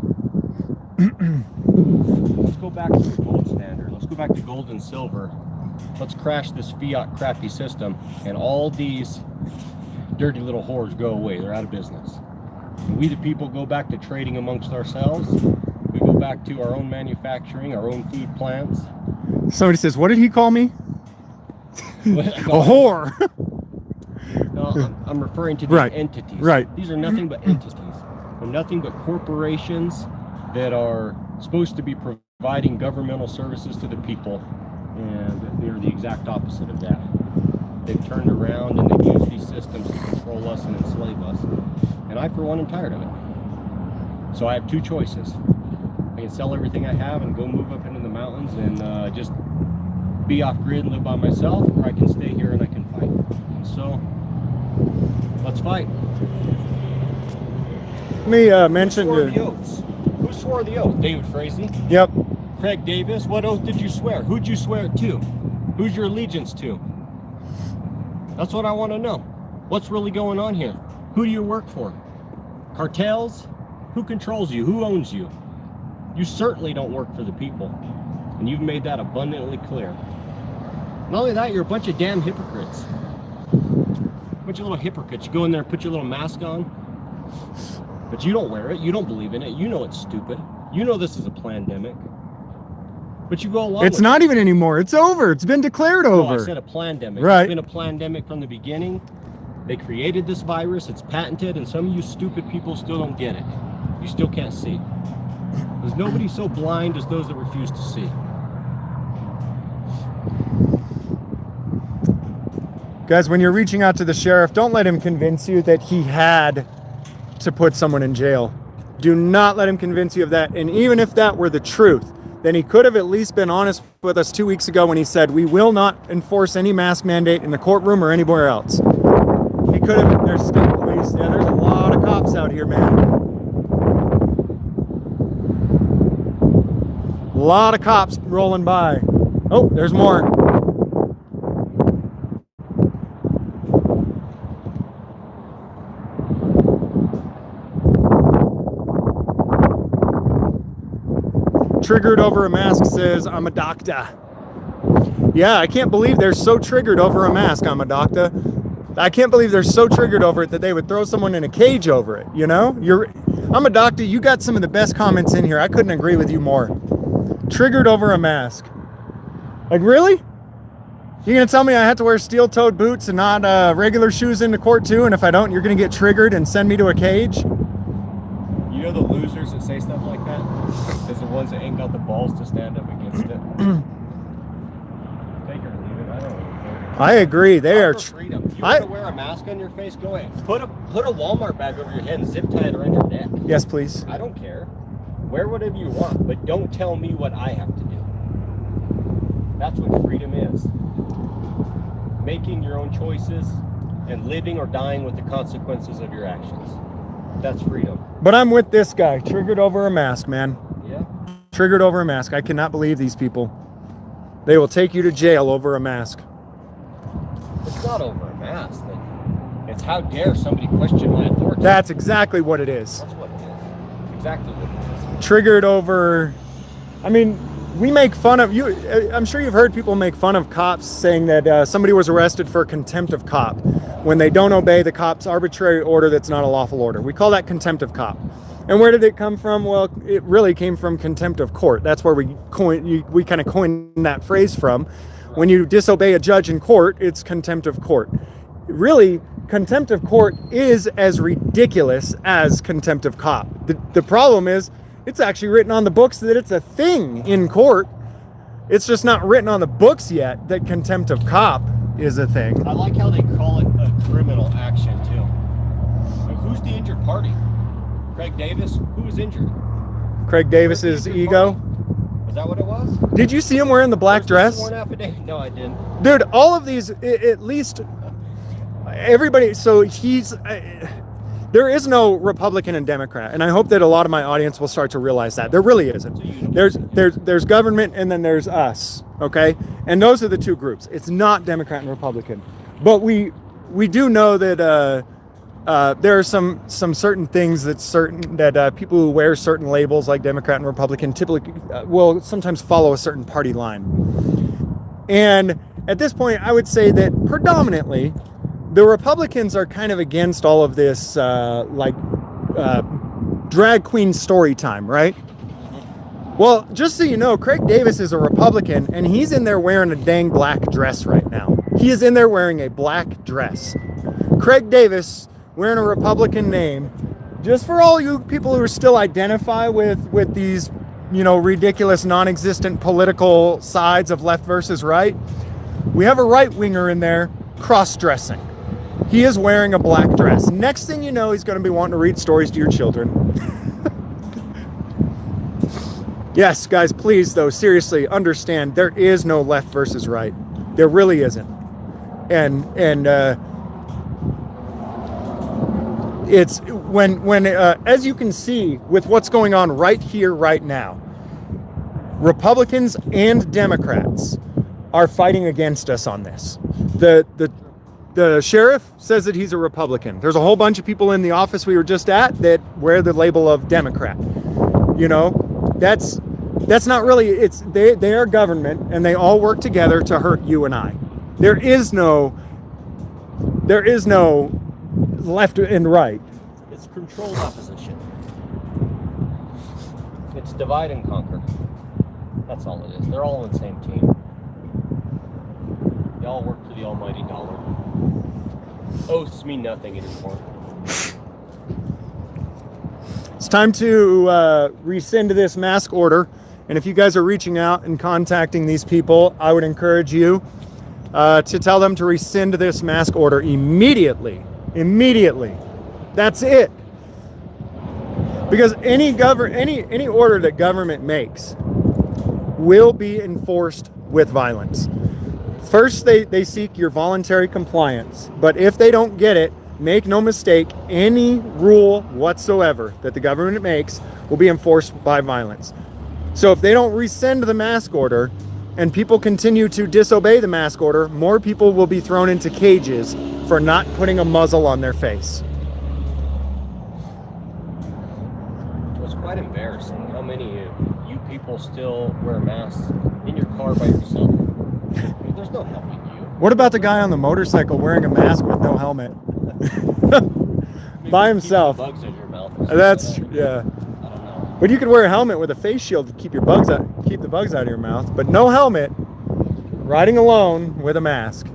Let's go back to the gold standard. Let's go back to gold and silver. Let's crash this fiat crappy system, and all these dirty little whores go away. They're out of business. And we the people go back to trading amongst ourselves. We go back to our own manufacturing, our own food plants.
Somebody says, what did he call me? A whore.
No, I'm referring to these
Right.
entities.
Right.
These are nothing but entities. They're nothing but corporations that are supposed to be providing governmental services to the people, and they're the exact opposite of that. They've turned around and they've used these systems to control us and enslave us. And I, for one, am tired of it. So I have two choices. I can sell everything I have and go move up into the mountains and just be off grid and live by myself, or I can stay here and I can fight. And so, let's fight.
Let me mention
Who swore the
to,
oaths? Who swore the oath? David Frazee?
yep.
Craig Davis? What oath did you swear? Who'd you swear it to? Who's your allegiance to? That's what I want to know. What's really going on here? Who do you work for? Cartels? Who controls you? Who owns you? You certainly don't work for the people. And you've made that abundantly clear. Not only that, you're a bunch of damn hypocrites. A bunch of little hypocrites. You go in there and put your little mask on, but you don't wear it. You don't believe in it. You know it's stupid. You know this is a pandemic. But you go along
It's
with
not even anymore. It's over. It's been declared
No,
over.
I said a pandemic.
Right.
It's been a pandemic from the beginning. They created this virus. It's patented, and some of you stupid people still don't get it. You still can't see. There's nobody so blind as those that refuse to see.
Guys, when you're reaching out to the sheriff, don't let him convince you that he had to put someone in jail. Do not let him convince you of that. And even if that were the truth, then he could have at least been honest with us 2 weeks ago when he said, we will not enforce any mask mandate in the courtroom or anywhere else. He could have, there's state police. Yeah, there's a lot of cops out here, man. A lot of cops rolling by. Oh, there's more. Triggered over a mask says, I'm a doctor. Yeah, I can't believe they're so triggered over a mask, I'm a doctor. I can't believe they're so triggered over it that they would throw someone in a cage over it, you know? I'm a doctor, you got some of the best comments in here. I couldn't agree with you more. Triggered over a mask. Like, really? You're gonna tell me I have to wear steel-toed boots and not regular shoes into court too, and if I don't, you're gonna get triggered and send me to a cage?
You know the losers that say stuff like that? Is the ones that ain't got the balls to stand up against it. Take it or leave it. I don't really care.
I agree. They are.
Freedom. You want to wear a mask on your face? Go ahead. Put a Walmart bag over your head and zip tie it around your neck.
Yes, please.
I don't care. Wear whatever you want, but don't tell me what I have to do. That's what freedom is. Making your own choices and living or dying with the consequences of your actions. That's freedom.
But I'm with this guy. Triggered over a mask, man.
Yeah.
Triggered over a mask. I cannot believe these people. They will take you to jail over a mask.
It's not over a mask. It's how dare somebody question my authority.
That's exactly what it is.
That's what it is. Exactly what it is.
Triggered over. I mean, we make fun of you. I'm sure you've heard people make fun of cops saying that somebody was arrested for contempt of cop when they don't obey the cop's arbitrary order that's not a lawful order. We call that contempt of cop. And where did it come from? Well, it really came from contempt of court. That's where we kind of coined that phrase from. When you disobey a judge in court, it's contempt of court. Really, contempt of court is as ridiculous as contempt of cop. The problem is, it's actually written on the books that it's a thing in court. It's just not written on the books yet that contempt of cop is a thing.
I like how they call it a criminal action too. Like, who's the injured party? Craig Davis? Who was injured?
Craig Davis's ego.
Party? Is that what it was?
Did you see him wearing the black dress?
Sworn affidavit? No, I didn't.
Dude, all of these, at least everybody, so he's, There is no Republican and Democrat, and I hope that a lot of my audience will start to realize that. There really isn't. There's government, and then there's us, okay? And those are the two groups. It's not Democrat and Republican. But we do know that there are some certain things that people who wear certain labels like Democrat and Republican typically will sometimes follow a certain party line. And at this point, I would say that predominantly, the Republicans are kind of against all of this drag queen story time, right? Well, just so you know, Craig Davis is a Republican, and he's in there wearing a dang black dress right now. He is in there wearing a black dress. Craig Davis wearing a Republican name. Just for all you people who still identify with these, ridiculous, non-existent political sides of left versus right, we have a right-winger in there cross-dressing. He is wearing a black dress. Next thing you know, he's going to be wanting to read stories to your children. Yes, guys, please, though, seriously, understand, there is no left versus right. There really isn't. And it's when as you can see with what's going on right here, right now, Republicans and Democrats are fighting against us on this. The sheriff says that he's a Republican. There's a whole bunch of people in the office we were just at that wear the label of Democrat. That's not really, they are government, and they all work together to hurt you and I. There is no left and right.
It's controlled opposition. It's divide and conquer. That's all it is. They're all on the same team. They all work for the almighty dollar. Oaths mean nothing anymore.
It's time to rescind this mask order. And if you guys are reaching out and contacting these people, I would encourage you to tell them to rescind this mask order immediately. Immediately. That's it. Because any order that government makes will be enforced with violence. First, they seek your voluntary compliance. But if they don't get it, make no mistake, any rule whatsoever that the government makes will be enforced by violence. So if they don't rescind the mask order and people continue to disobey the mask order, more people will be thrown into cages for not putting a muzzle on their face.
It's quite embarrassing how many of you people still wear masks in your car by yourself. I mean, there's no helping you.
What about the guy on the motorcycle wearing a mask with no helmet? By himself.
Bugs in your mouth.
That's, yeah.
I don't know.
But you could wear a helmet with a face shield to keep the bugs out of your mouth, but no helmet, riding alone with a mask.
So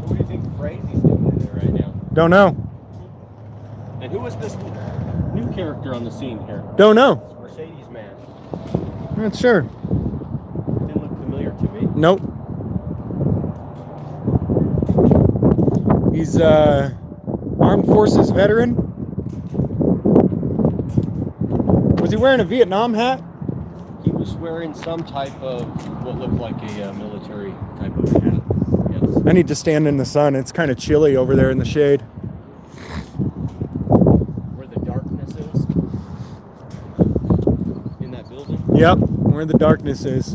what do you think Frazee's doing in there right now?
Don't know.
And who is this new character on the scene here?
Don't know.
It's Mercedes man.
Not sure.
Didn't look familiar to me.
Nope. He's armed forces veteran. Was he wearing a Vietnam hat?
He was wearing some type of what looked like a military type of hat. Yes.
I need to stand in the sun. It's kind of chilly over there in the shade.
Where the darkness is in that building.
Yep, where the darkness is.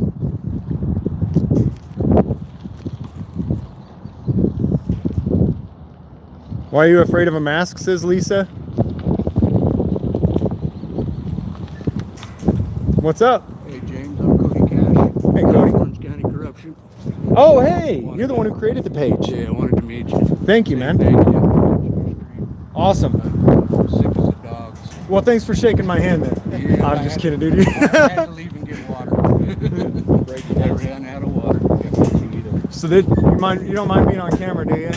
Why are you afraid of a mask, says Lisa? What's up?
Hey, James, I'm Cody Cash.
Hey, Cody.
Torrance County Corruption.
Oh, hey, you're the one who created the page.
Yeah, I wanted to meet you.
Thank you, man.
Thank you.
Awesome.
I'm sick as a dog.
Well, thanks for shaking my hand then.
Yeah,
I'm
I
just
had
kidding,
to-
dude.
I had to leave and get water. I ran out of water.
So you don't mind being on camera, do you?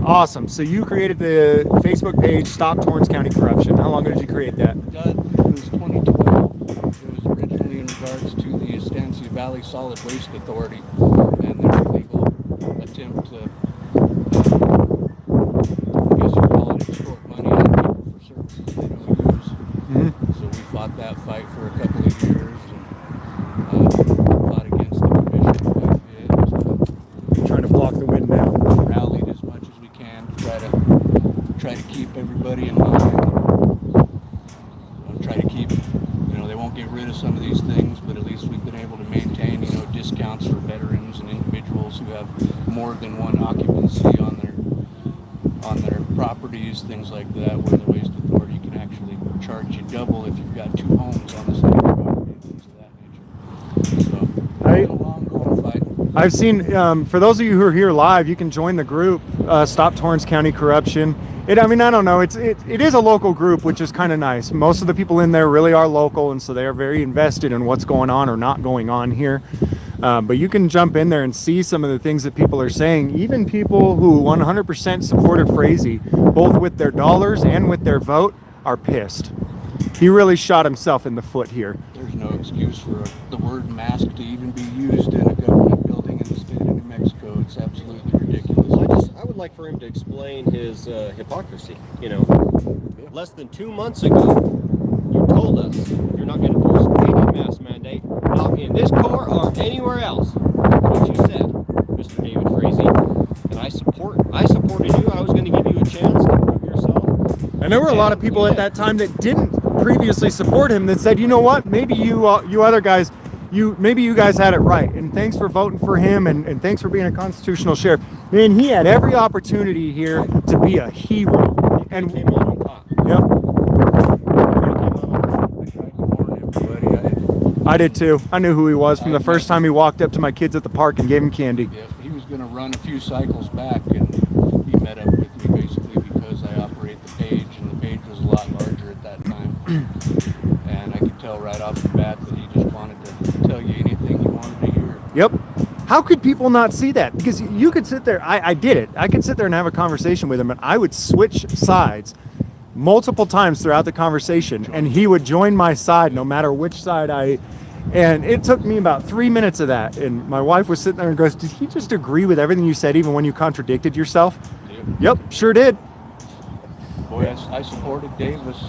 Awesome. So you created the Facebook page, Stop Torrance County Corruption. How long ago did you create that?
It was 2012. It was originally in regards to the Estancia Valley Solid Waste Authority and their illegal attempt to, I guess you call it, extort money out of people for services they don't use.
Mm-hmm.
So we fought that fight for a couple of years and fought against the commission quite a bit. won't get rid of some of these things, but at least we've been able to maintain, you know, discounts for veterans and individuals who have more than one occupancy on their properties, things like that, where the waste authority can actually charge you double if you've got 2 homes on the same property, things of that nature. So it's a long going fight.
I've seen, for those of you who are here live, you can join the group, Stop Torrance County Corruption. I don't know, it is a local group, which is kind of nice. Most of the people in there really are local, and so they are very invested in what's going on or not going on here. But you can jump in there and see some of the things that people are saying. Even people who 100% supported Frazee, both with their dollars and with their vote, are pissed. He really shot himself in the foot here.
There's no excuse for the word mask to even be used in a government building in the state of New Mexico. It's absolutely ridiculous.
I would like for him to explain his hypocrisy. You know, less than 2 months ago, you told us you're not going to force any mask mandate, not in this car or anywhere else. What you said, Mr. David Frazee, and I supported you. I was going to give you a chance to prove yourself.
And there were a lot of people at that time that didn't previously support him that said, you know what, maybe you other guys, maybe you guys had it right, and thanks for voting for him, and thanks for being a constitutional sheriff. Man, he had every opportunity here to be a hero. And
Came out on top.
yep, I did too. I knew who he was from the first time he walked up to my kids at the park and gave them candy.
Yeah, he was going to run a few cycles back, and he met up with me basically because I operate the page, and the page was a lot larger at that time. And I could tell right off the bat that he just wanted to tell you anything you wanted to hear.
Yep. How could people not see that? Because you could sit there, I did it. I could sit there and have a conversation with him, and I would switch sides multiple times throughout the conversation, and he would join my side no matter which side and it took me about 3 minutes of that. And my wife was sitting there and goes, did he just agree with everything you said, even when you contradicted yourself? Yep, sure did.
Boy, I supported Davis.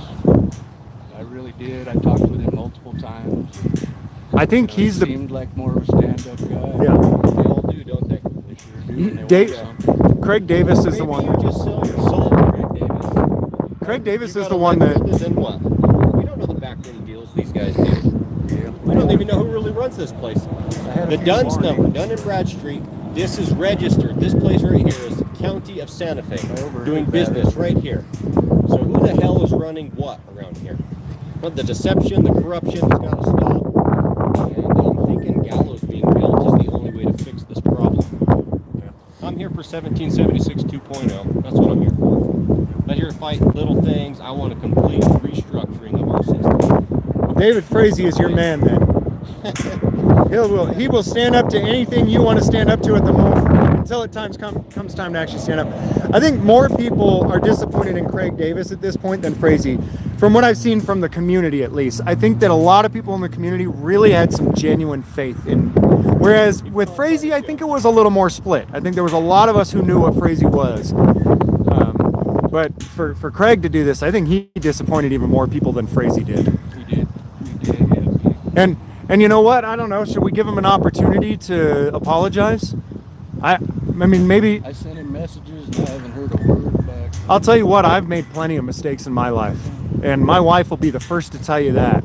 I really did. I talked with him multiple times.
I think he's
he seemed like more of a stand-up guy.
Yeah.
They all do, don't they?
They sure do. And they want something.
Craig Davis is the
Maybe
one.
you just sell your soul, Craig Davis.
Craig Davis
You
is
got
the one that.
elected, then what? We don't know the backroom deals these guys do. We don't even know who really runs this place. The Dunn's number, Dunn and Bradstreet. This is registered. This place right here is County of Santa Fe, doing business right here. So who the hell is running what around here? But the deception, the corruption has got to stop. And I'm thinking gallows being built is the only way to fix this problem. I'm here for 1776 2.0. That's what I'm here for. I'm not here to fight little things. I want a complete restructuring of our system.
David Frazee is your man, then. He will stand up to anything you want to stand up to at the moment until it comes time to actually stand up. I think more people are disappointed in Craig Davis at this point than Frazee, from what I've seen from the community at least. I think that a lot of people in the community really had some genuine faith in. Whereas with Frazee, I think it was a little more split. I think there was a lot of us who knew what Frazee was. But for Craig to do this, I think he disappointed even more people than Frazee did.
He did, yes.
And you know what? I don't know. Should we give him an opportunity to apologize? I mean, maybe.
I sent him messages and I haven't heard a word back.
I'll tell you what, I've made plenty of mistakes in my life. And my wife will be the first to tell you that.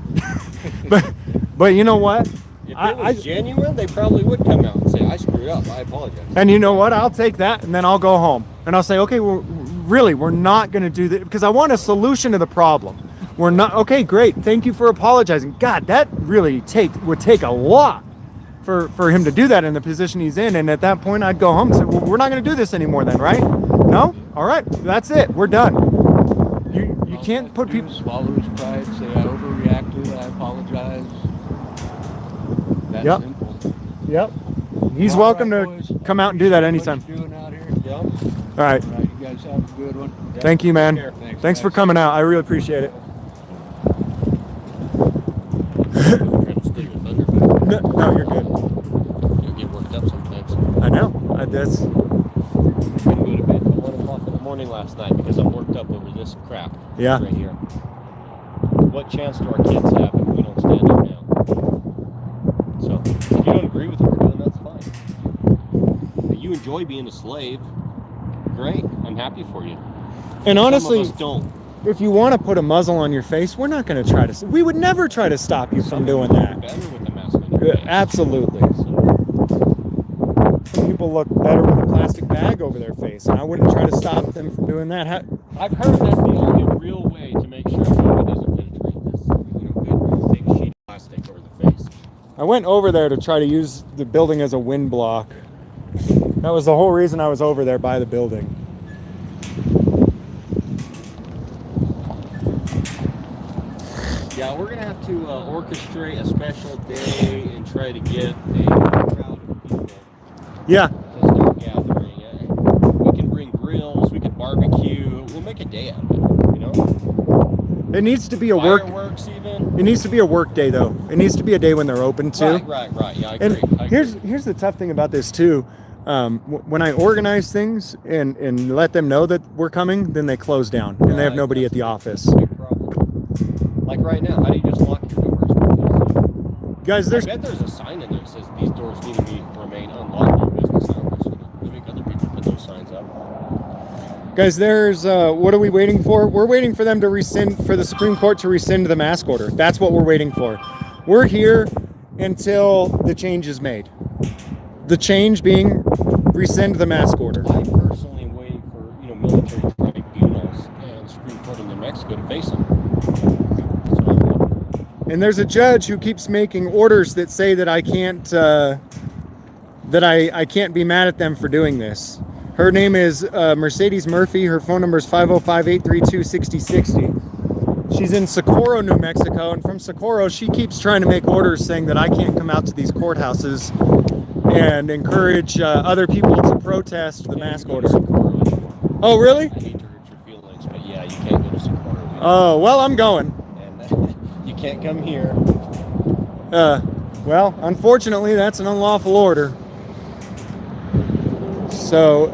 but you know what?
If it was genuine, they probably would come out and say, I screwed up, I apologize.
And you know what? I'll take that and then I'll go home. And I'll say, okay, well, really, we're not going to do that because I want a solution to the problem. We're not, okay, great. Thank you for apologizing. God, that really would take a lot for him to do that in the position he's in. And at that point, I'd go home and say, well, we're not going to do this anymore then, right? No? All right, that's it. We're done. You can't put people...
Swallow his pride, say I overreacted, I apologize. That's
Yep.
simple.
Yep. He's
All
welcome
right,
to
boys.
come out and do that anytime.
What you doing out here?
Yeah.
All right.
All right, you guys have a good one.
Thank you, man.
Take
care.
Thanks for coming out. I really appreciate it. No, you're good.
You get worked up sometimes.
I know. That's...
I couldn't go to bed till 1 o'clock in the morning last night because I'm worked up over this crap.
Yeah.
Right here. What chance do our kids have if we don't stand up now? So, if you don't agree with what we're doing, that's fine. If you enjoy being a slave, great. I'm happy for you.
And honestly...
Some of us don't.
if you want to put a muzzle on your face, we're not going to try to. We would never try to stop you from doing that.
Better with the mask on your face.
Absolutely. Some people look better with a plastic bag over their face, and I wouldn't try to stop them from doing that.
I've heard that's the only real way to make sure somebody doesn't penetrate this. Good, take a sheet of plastic over the face.
I went over there to try to use the building as a wind block. That was the whole reason I was over there by the building.
Yeah, we're gonna have to orchestrate a special day and try to get a crowd of people
Yeah.
to start gathering. We can bring grills, we can barbecue. We'll make a day out of it. You know.
It needs to be a work.
Fireworks even.
It needs to be a work day though. It needs to be a day when they're open too.
Right. Yeah, I
And
agree.
here's the tough thing about this too. When I organize things and let them know that we're coming, then they close down and they have nobody at the office.
Big problem. Like right now, how do you just lock your doors? Because
Guys,
I bet there's a sign in there that says these doors need to remain unlocked during business hours. I think other people put those signs up.
Guys, there's what are we waiting for? We're waiting for them to rescind, for the Supreme Court to rescind the mask order. That's what we're waiting for. We're here until the change is made. The change being rescind the mask order.
I personally am waiting for military tribunals and Supreme Court in New Mexico to face them.
And there's a judge who keeps making orders that say that I can't I can't be mad at them for doing this. Her name is Mercedes Murphy. Her phone number is 505-832-6060. She's in Socorro, New Mexico, and from Socorro, she keeps trying to make orders saying that I can't come out to these courthouses and encourage other people to protest the mask order. Oh, really?
I hate to hurt your feelings, but yeah, you can't go to Socorro.
Oh, well, I'm going.
And you can't come here.
Well, unfortunately, that's an unlawful order. So,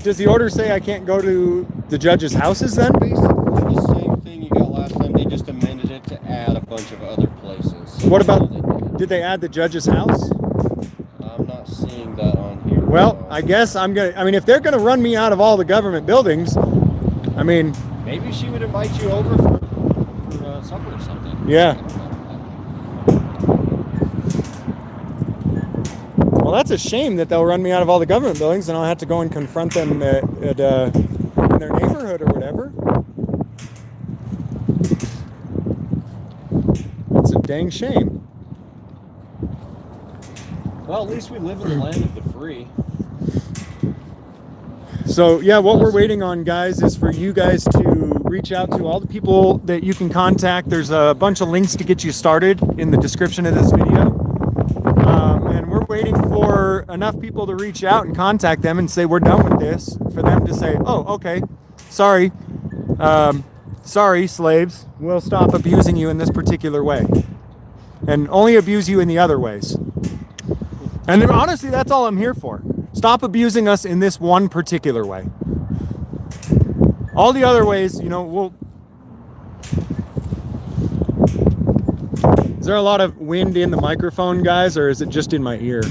does the order say I can't go to the judge's houses then?
Basically the same thing you got last time. They just amended it to add a bunch of other places.
What about, did they add the judge's house?
I'm not seeing that on here.
Well, I guess I mean, if they're gonna run me out of all the government buildings, I mean...
Maybe she would invite you over for supper or something.
Yeah. Well, that's a shame that they'll run me out of all the government buildings and I'll have to go and confront them in their neighborhood or whatever. That's a dang shame.
Well, at least we live in the land of the free.
So, yeah, what we're waiting on, guys, is for you guys to reach out to all the people that you can contact. There's a bunch of links to get you started in the description of this video. And we're waiting for enough people to reach out and contact them and say, we're done with this, for them to say, oh, okay, sorry. Sorry, slaves. We'll stop abusing you in this particular way. And only abuse you in the other ways. And honestly, that's all I'm here for. Stop abusing us in this one particular way. All the other ways, we'll... Is there a lot of wind in the microphone, guys, or is it just in my ear?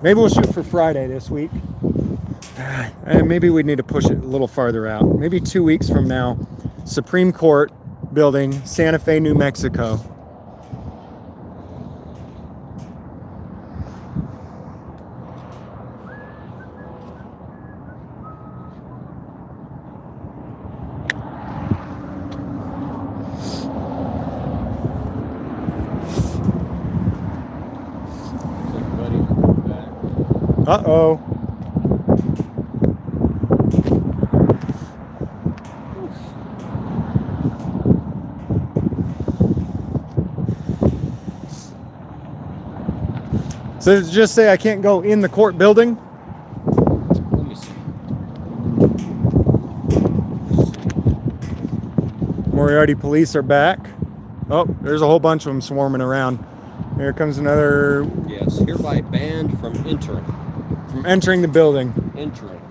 Maybe we'll shoot for Friday this week. And maybe we need to push it a little farther out. Maybe 2 weeks from now. Supreme Court building, Santa Fe, New Mexico. Uh-oh. So does it just say I can't go in the court building?
Let me see.
Moriarty police are back. Oh, there's a whole bunch of them swarming around. Here comes another...
Yes, hereby banned from entering.
From entering the building.
Entering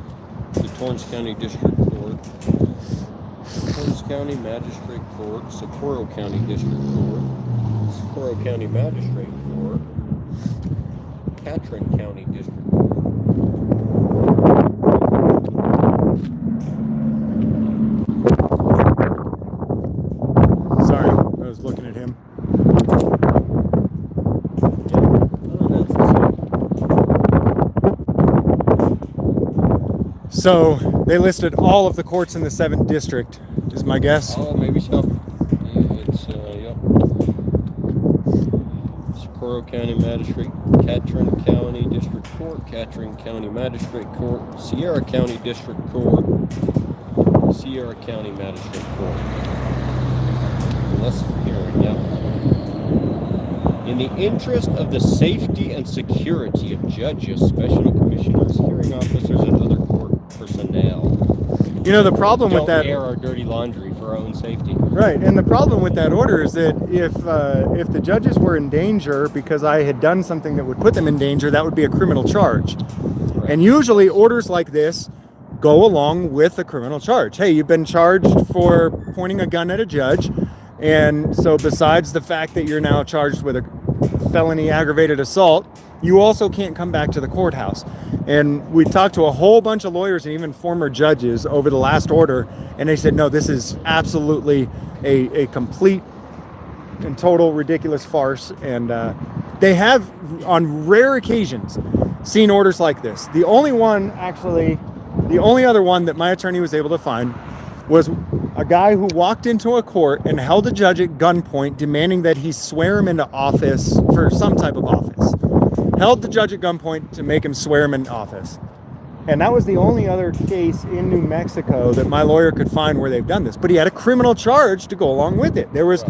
the Torrance County District Court, Torrance County Magistrate Court, Socorro County District Court, Socorro County Magistrate Court, Catron County District Court,
So they listed all of the courts in the 7th district, is my guess.
Oh, maybe so. Yeah, it's, yep. Socorro County Magistrate, Catron County District Court, Catron County Magistrate Court, Sierra County District Court, Sierra County Magistrate Court. Less hearing, yep. In the interest of the safety and security of judges, special commissioners, hearing officers, and other court personnel.
You know, the problem with
Don't
that,
air our dirty laundry for our own safety.
right? And the problem with that order is that if the judges were in danger because I had done something that would put them in danger, that would be a criminal charge.
Right.
And usually orders like this go along with a criminal charge. Hey, you've been charged for pointing a gun at a judge, and so besides the fact that you're now charged with a felony aggravated assault, you also can't come back to the courthouse. And we talked to a whole bunch of lawyers and even former judges over the last order, and they said, no, this is absolutely a complete and total ridiculous farce. And they have, on rare occasions, seen orders like this. The only other one that my attorney was able to find was a guy who walked into a court and held a judge at gunpoint, demanding that he swear him into office for some type of office. Held the judge at gunpoint to make him swear him in office. And that was the only other case in New Mexico that my lawyer could find where they've done this. But he had a criminal charge to go along with it. There was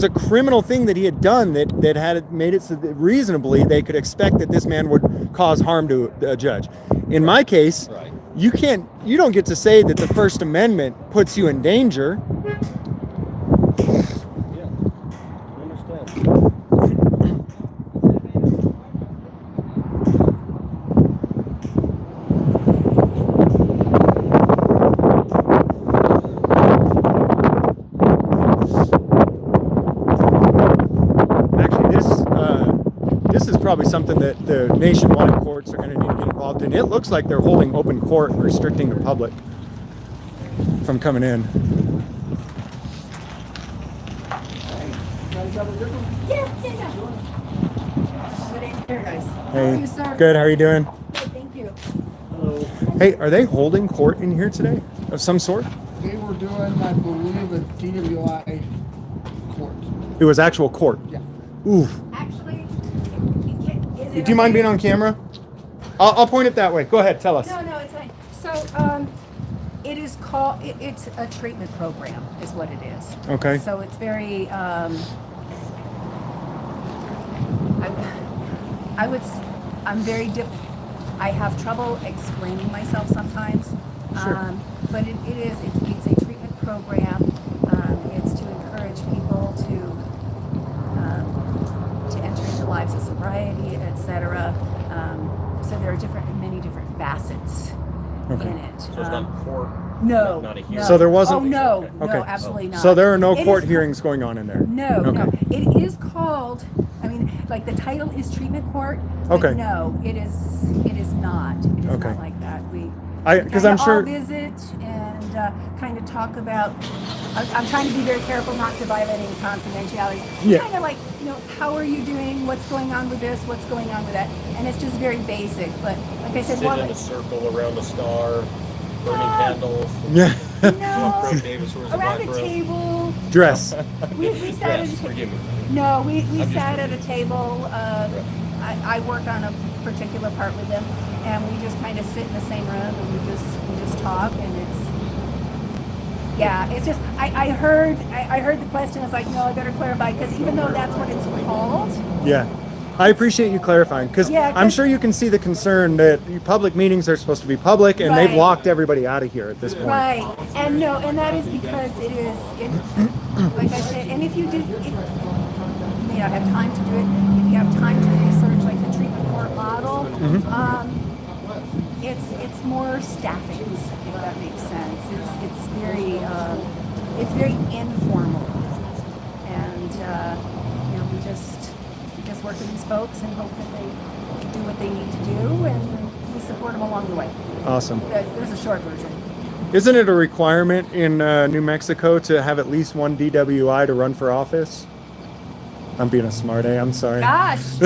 a criminal thing that he had done that had made it so that reasonably they could expect that this man would cause harm to a judge. In my case, you don't get to say that the First Amendment puts you in danger.
Yeah, I understand.
This is probably something that the nationwide courts are going to need to get involved in. It looks like they're holding open court and restricting the public from coming in. Hey, good. How are you doing?
Thank you.
Hey, are they holding court in here today of some sort?
They were doing, I believe, a DWI court.
It was actual court.
Yeah.
Ooh.
Actually, is
Do
it
you mind
okay?
being on camera? I'll point it that way. Go ahead. Tell us.
No, it's fine. So, it is called, it's a treatment program is what it is.
Okay.
So it's very, I have trouble explaining myself sometimes.
Sure.
But it's a treatment program. It's to encourage people to enter into lives of sobriety, etc. So there are many different facets in it.
So it's not court?
No.
Not a
no.
hearing?
So there wasn't-
Oh no,
Okay.
no, absolutely not.
So there are no
It
court
is-
hearings going on in there?
No,
Okay.
no. It is called. I mean, like the title is treatment court. But
Okay.
no, it is not. It is
Okay.
not like that.
Because I'm sure.
all visit and kind of talk about. I'm trying to be very careful not to violate any confidentiality.
Yeah.
Kind of like, how are you doing? What's going on with this? What's going on with that? And it's just very basic. But like I said,
Sit in a circle around a star, burning candles.
Yeah.
no,
Davis, where's the
around
black
a
robe?
table.
Dress.
We sat at a
Yes, forgive me.
No, we
I'm just
sat at a table. I work on a particular part with them, and we just kind of sit in the same room and we just talk, and it's just I heard the question. I was like, no, I better clarify, because even though that's what it's called.
Yeah. I appreciate you clarifying, because
Yeah,
I'm sure you can see the concern that public meetings are supposed to be public, and they've
Right.
locked everybody out of here at this point.
Right, and that is because it like I said, and if you may not have time to do it, if you have time to research like the treatment court model, it's more staffings, if that makes sense. It's very informal, and we just work with these folks and hope that they do what they need to do, and we support them along the way.
Awesome.
There's a short version.
Isn't it a requirement in New Mexico to have at least one DWI to run for office? I'm being a smart I'm sorry.
Gosh,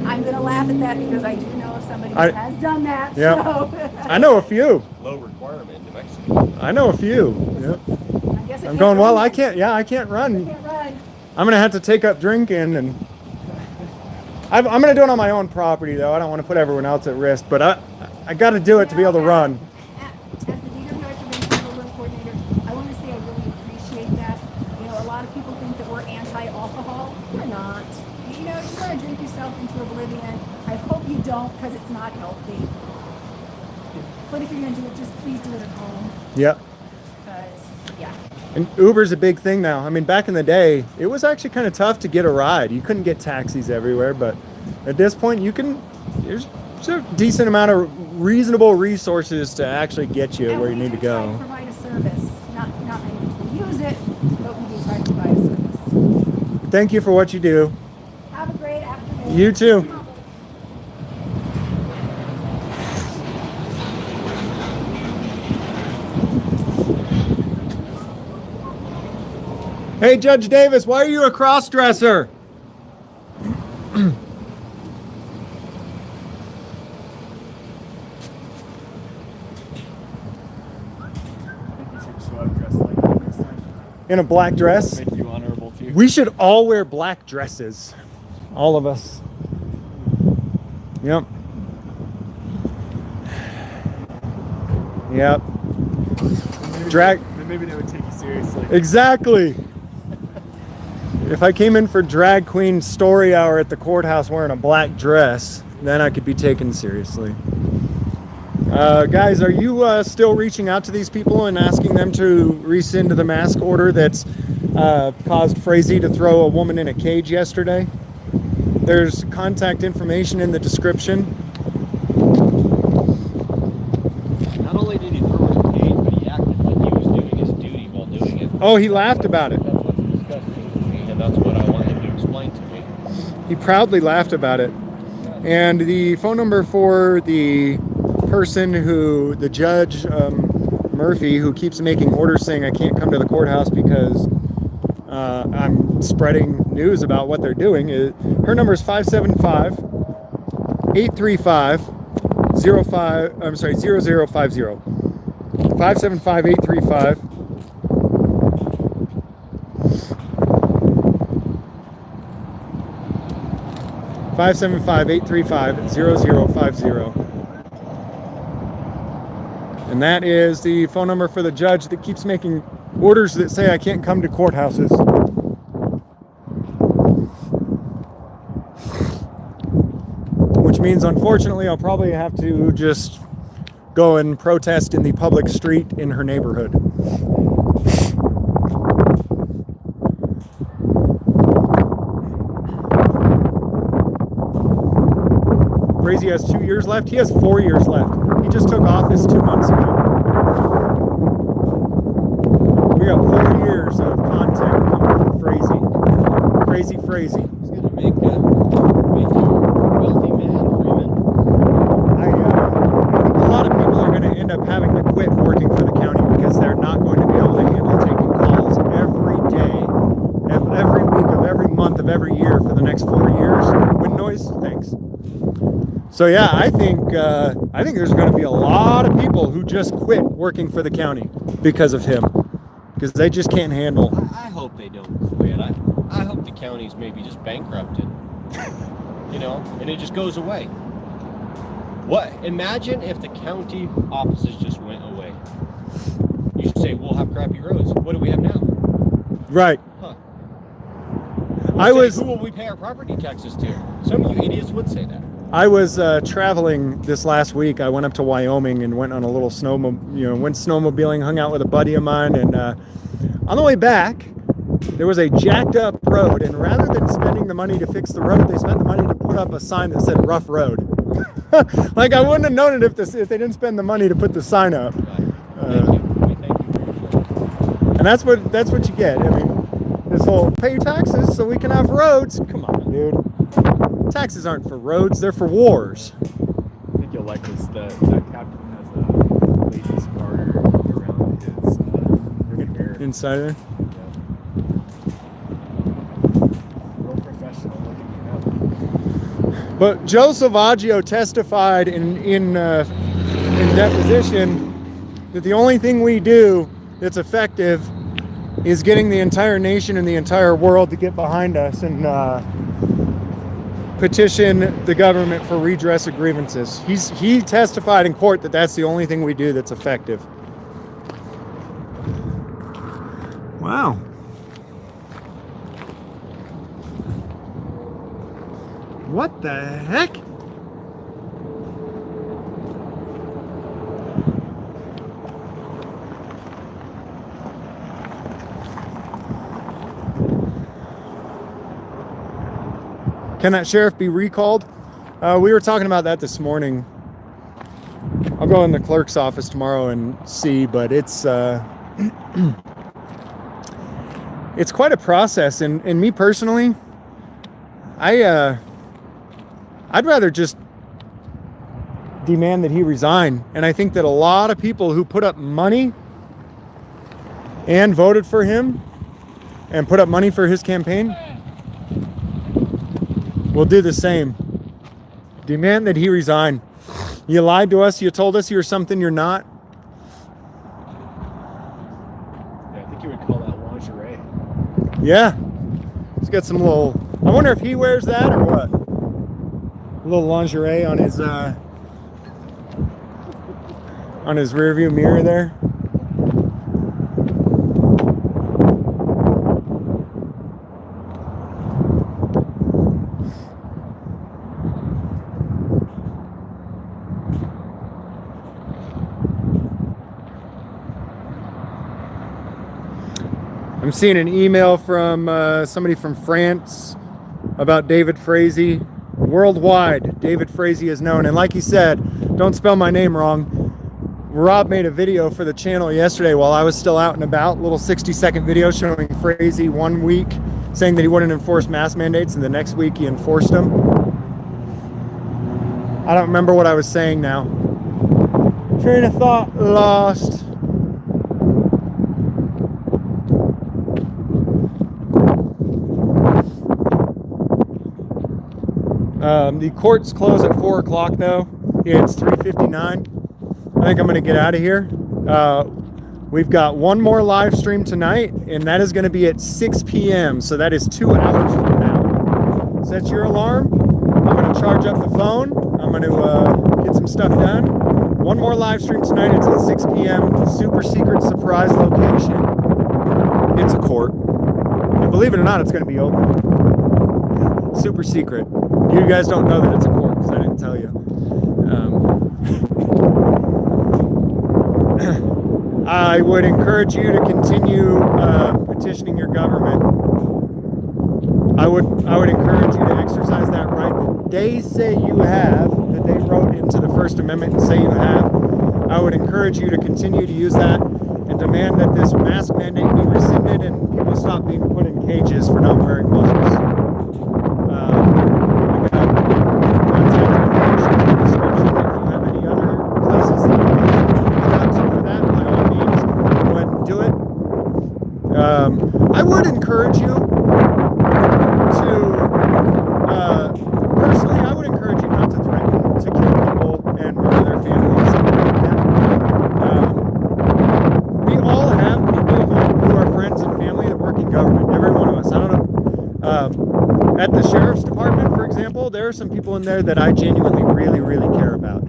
I'm gonna laugh at that because I do know of somebody
I-
has done that.
Yeah.
So
I know a few.
Low requirement in New Mexico.
I know a few. Yep.
I guess it
I'm
can't
going, well,
run
I
then.
can't, yeah, I can't run.
Can't run.
I'm going to have to take up drinking, and I'm going to do it on my own property, though. I don't want to put everyone else at risk, but I got to do it to be able to run.
As the DWI Prevention Program Coordinator, I want to say I really appreciate that. You know, a lot of people think that we're anti-alcohol. We're not. You know, you want to drink yourself into oblivion. I hope you don't, because it's not healthy. But if you're going to do it, just please do it at home.
Yep.
Because, yeah.
And Uber's a big thing now. I mean, back in the day, it was actually kind of tough to get a ride. You couldn't get taxis everywhere, but at this point, there's a decent amount of reasonable resources to actually get you
And
where you
we
need to
do try
go.
provide a service. Not many people use it, but we do try to provide a service.
Thank you for what you do.
Have a great afternoon.
You too. Hey, Judge Davis, why are you a cross-dresser? In a black dress?
Make you honorable too.
We should all wear black dresses. All of us. Yep. Yep. Drag.
Then maybe they would take you seriously.
Exactly. If I came in for drag queen story hour at the courthouse wearing a black dress, then I could be taken seriously. Guys, are you still reaching out to these people and asking them to rescind the mask order that's caused Frazee to throw a woman in a cage yesterday? There's contact information in the description.
Not only did he throw her in a cage, but he acted like he was doing his duty while doing it.
Oh, he laughed about it.
That's what's disgusting to me, and that's what I want him to explain to me.
He proudly laughed about it. And the phone number for the person who, the judge, Murphy, who keeps making orders saying I can't come to the courthouse because I'm spreading news about what they're doing, her number is 575-835-0050. 575-835. 575-835-0050. And that is the phone number for the judge that keeps making orders that say I can't come to courthouses. Which means, unfortunately, I'll probably have to just go and protest in the public street in her neighborhood. Frazee has 2 years left. He has 4 years left. He just took office 2 months ago. We got 4 years of content coming from Frazee. Crazy Frazee.
He's gonna make you a wealthy man, Freeman.
I think a lot of people are going to end up having to quit working for the county because they're not going to be able to handle taking calls every day, every week of every month of every year for the next 4 years. Wind noise? Thanks. So yeah, I think there's going to be a lot of people who just quit working for the county because of him, because they just can't handle.
I hope they don't quit. I hope the county's maybe just bankrupted. You know, and it just goes away. What? Imagine if the county offices just went away. You should say, we'll have crappy roads. What do we have now?
Right.
Huh. Who will we pay our property taxes to? Some of you idiots would say that.
I was traveling this last week. I went up to Wyoming and went on a little went snowmobiling, hung out with a buddy of mine, and on the way back, there was a jacked up road, and rather than spending the money to fix the road, they spent the money to put up a sign that said rough road. Like, I wouldn't have known it if they didn't spend the money to put the sign up.
Thank you. We thank you for your service.
And that's what you get. I mean, this whole pay your taxes so we can have roads. Come on, dude. Taxes aren't for roads, they're for wars.
I think you'll like this. That captain has a ladies' garter around his hair.
Inside there.
Yeah. Real professional looking,
But Joe Salvaggio testified in deposition that the only thing we do that's effective is getting the entire nation and the entire world to get behind us and petition the government for redress of grievances. He testified in court that that's the only thing we do that's effective. Wow. What the heck? Can that sheriff be recalled? We were talking about that this morning. I'll go in the clerk's office tomorrow and see, but it's it's quite a process. And me personally, I'd rather just demand that he resign. And I think that a lot of people who put up money and voted for him and put up money for his campaign will do the same. Demand that he resign. You lied to us. You told us you were something you're not.
Yeah, I think you would call that lingerie.
Yeah. He's got some little... I wonder if he wears that or what. A little lingerie on his rearview mirror there. I'm seeing an email from somebody from France about David Frazee. Worldwide, David Frazee is known. And like he said, don't spell my name wrong. Rob made a video for the channel yesterday while I was still out and about. A little 60-second video showing Frazee 1 week saying that he wouldn't enforce mask mandates, and the next week he enforced them. I don't remember what I was saying now. Train of thought lost. The courts close at 4 o'clock though. Yeah, it's 3:59. I think I'm gonna get out of here. We've got one more live stream tonight, and that is gonna be at 6 p.m. So that is 2 hours from now. Set your alarm. I'm gonna charge up the phone. I'm gonna get some stuff done. One more live stream tonight. It's at 6 p.m. Super secret surprise location. It's a court. And believe it or not, it's gonna be open. Super secret. You guys don't know that it's a court because I didn't tell you. I would encourage you to continue petitioning your government. I would encourage you to exercise that right that they say you have, that they wrote into the First Amendment and say you have. I would encourage you to continue to use that and demand that this mask mandate be rescinded and people stop being put in cages for not wearing muzzles. I would encourage you to, personally, I would encourage you not to threaten to kill people and murder their families. We all have people who are friends and family that work in government, every one of us. I don't know. At the sheriff's department, for example, there are some people in there that I genuinely really care about.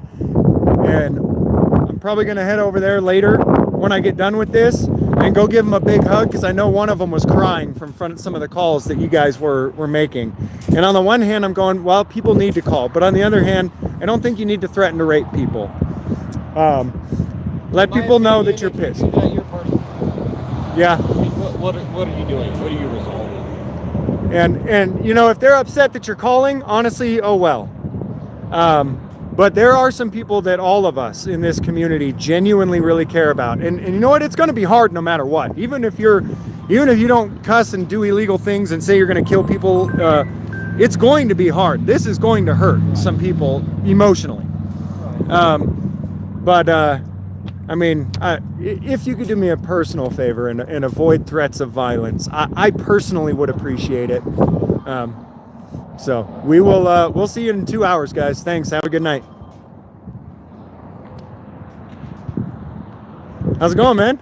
And I'm probably going to head over there later when I get done with this and go give them a big hug, because I know one of them was crying from some of the calls that you guys were making. And on the one hand, I'm going, well, people need to call. But on the other hand, I don't think you need to threaten to rape people. Let people know that you're pissed. Yeah.
What are you doing? What are you resolving?
And you know, if they're upset that you're calling, honestly, oh well. But there are some people that all of us in this community genuinely really care about. And you know what? It's going to be hard no matter what. Even if you don't cuss and do illegal things and say you're going to kill people, it's going to be hard. This is going to hurt some people emotionally. I mean, if you could do me a personal favor and avoid threats of violence, I personally would appreciate it. So we will we'll see you in 2 hours, guys. Thanks. Have a good night. How's it going, man?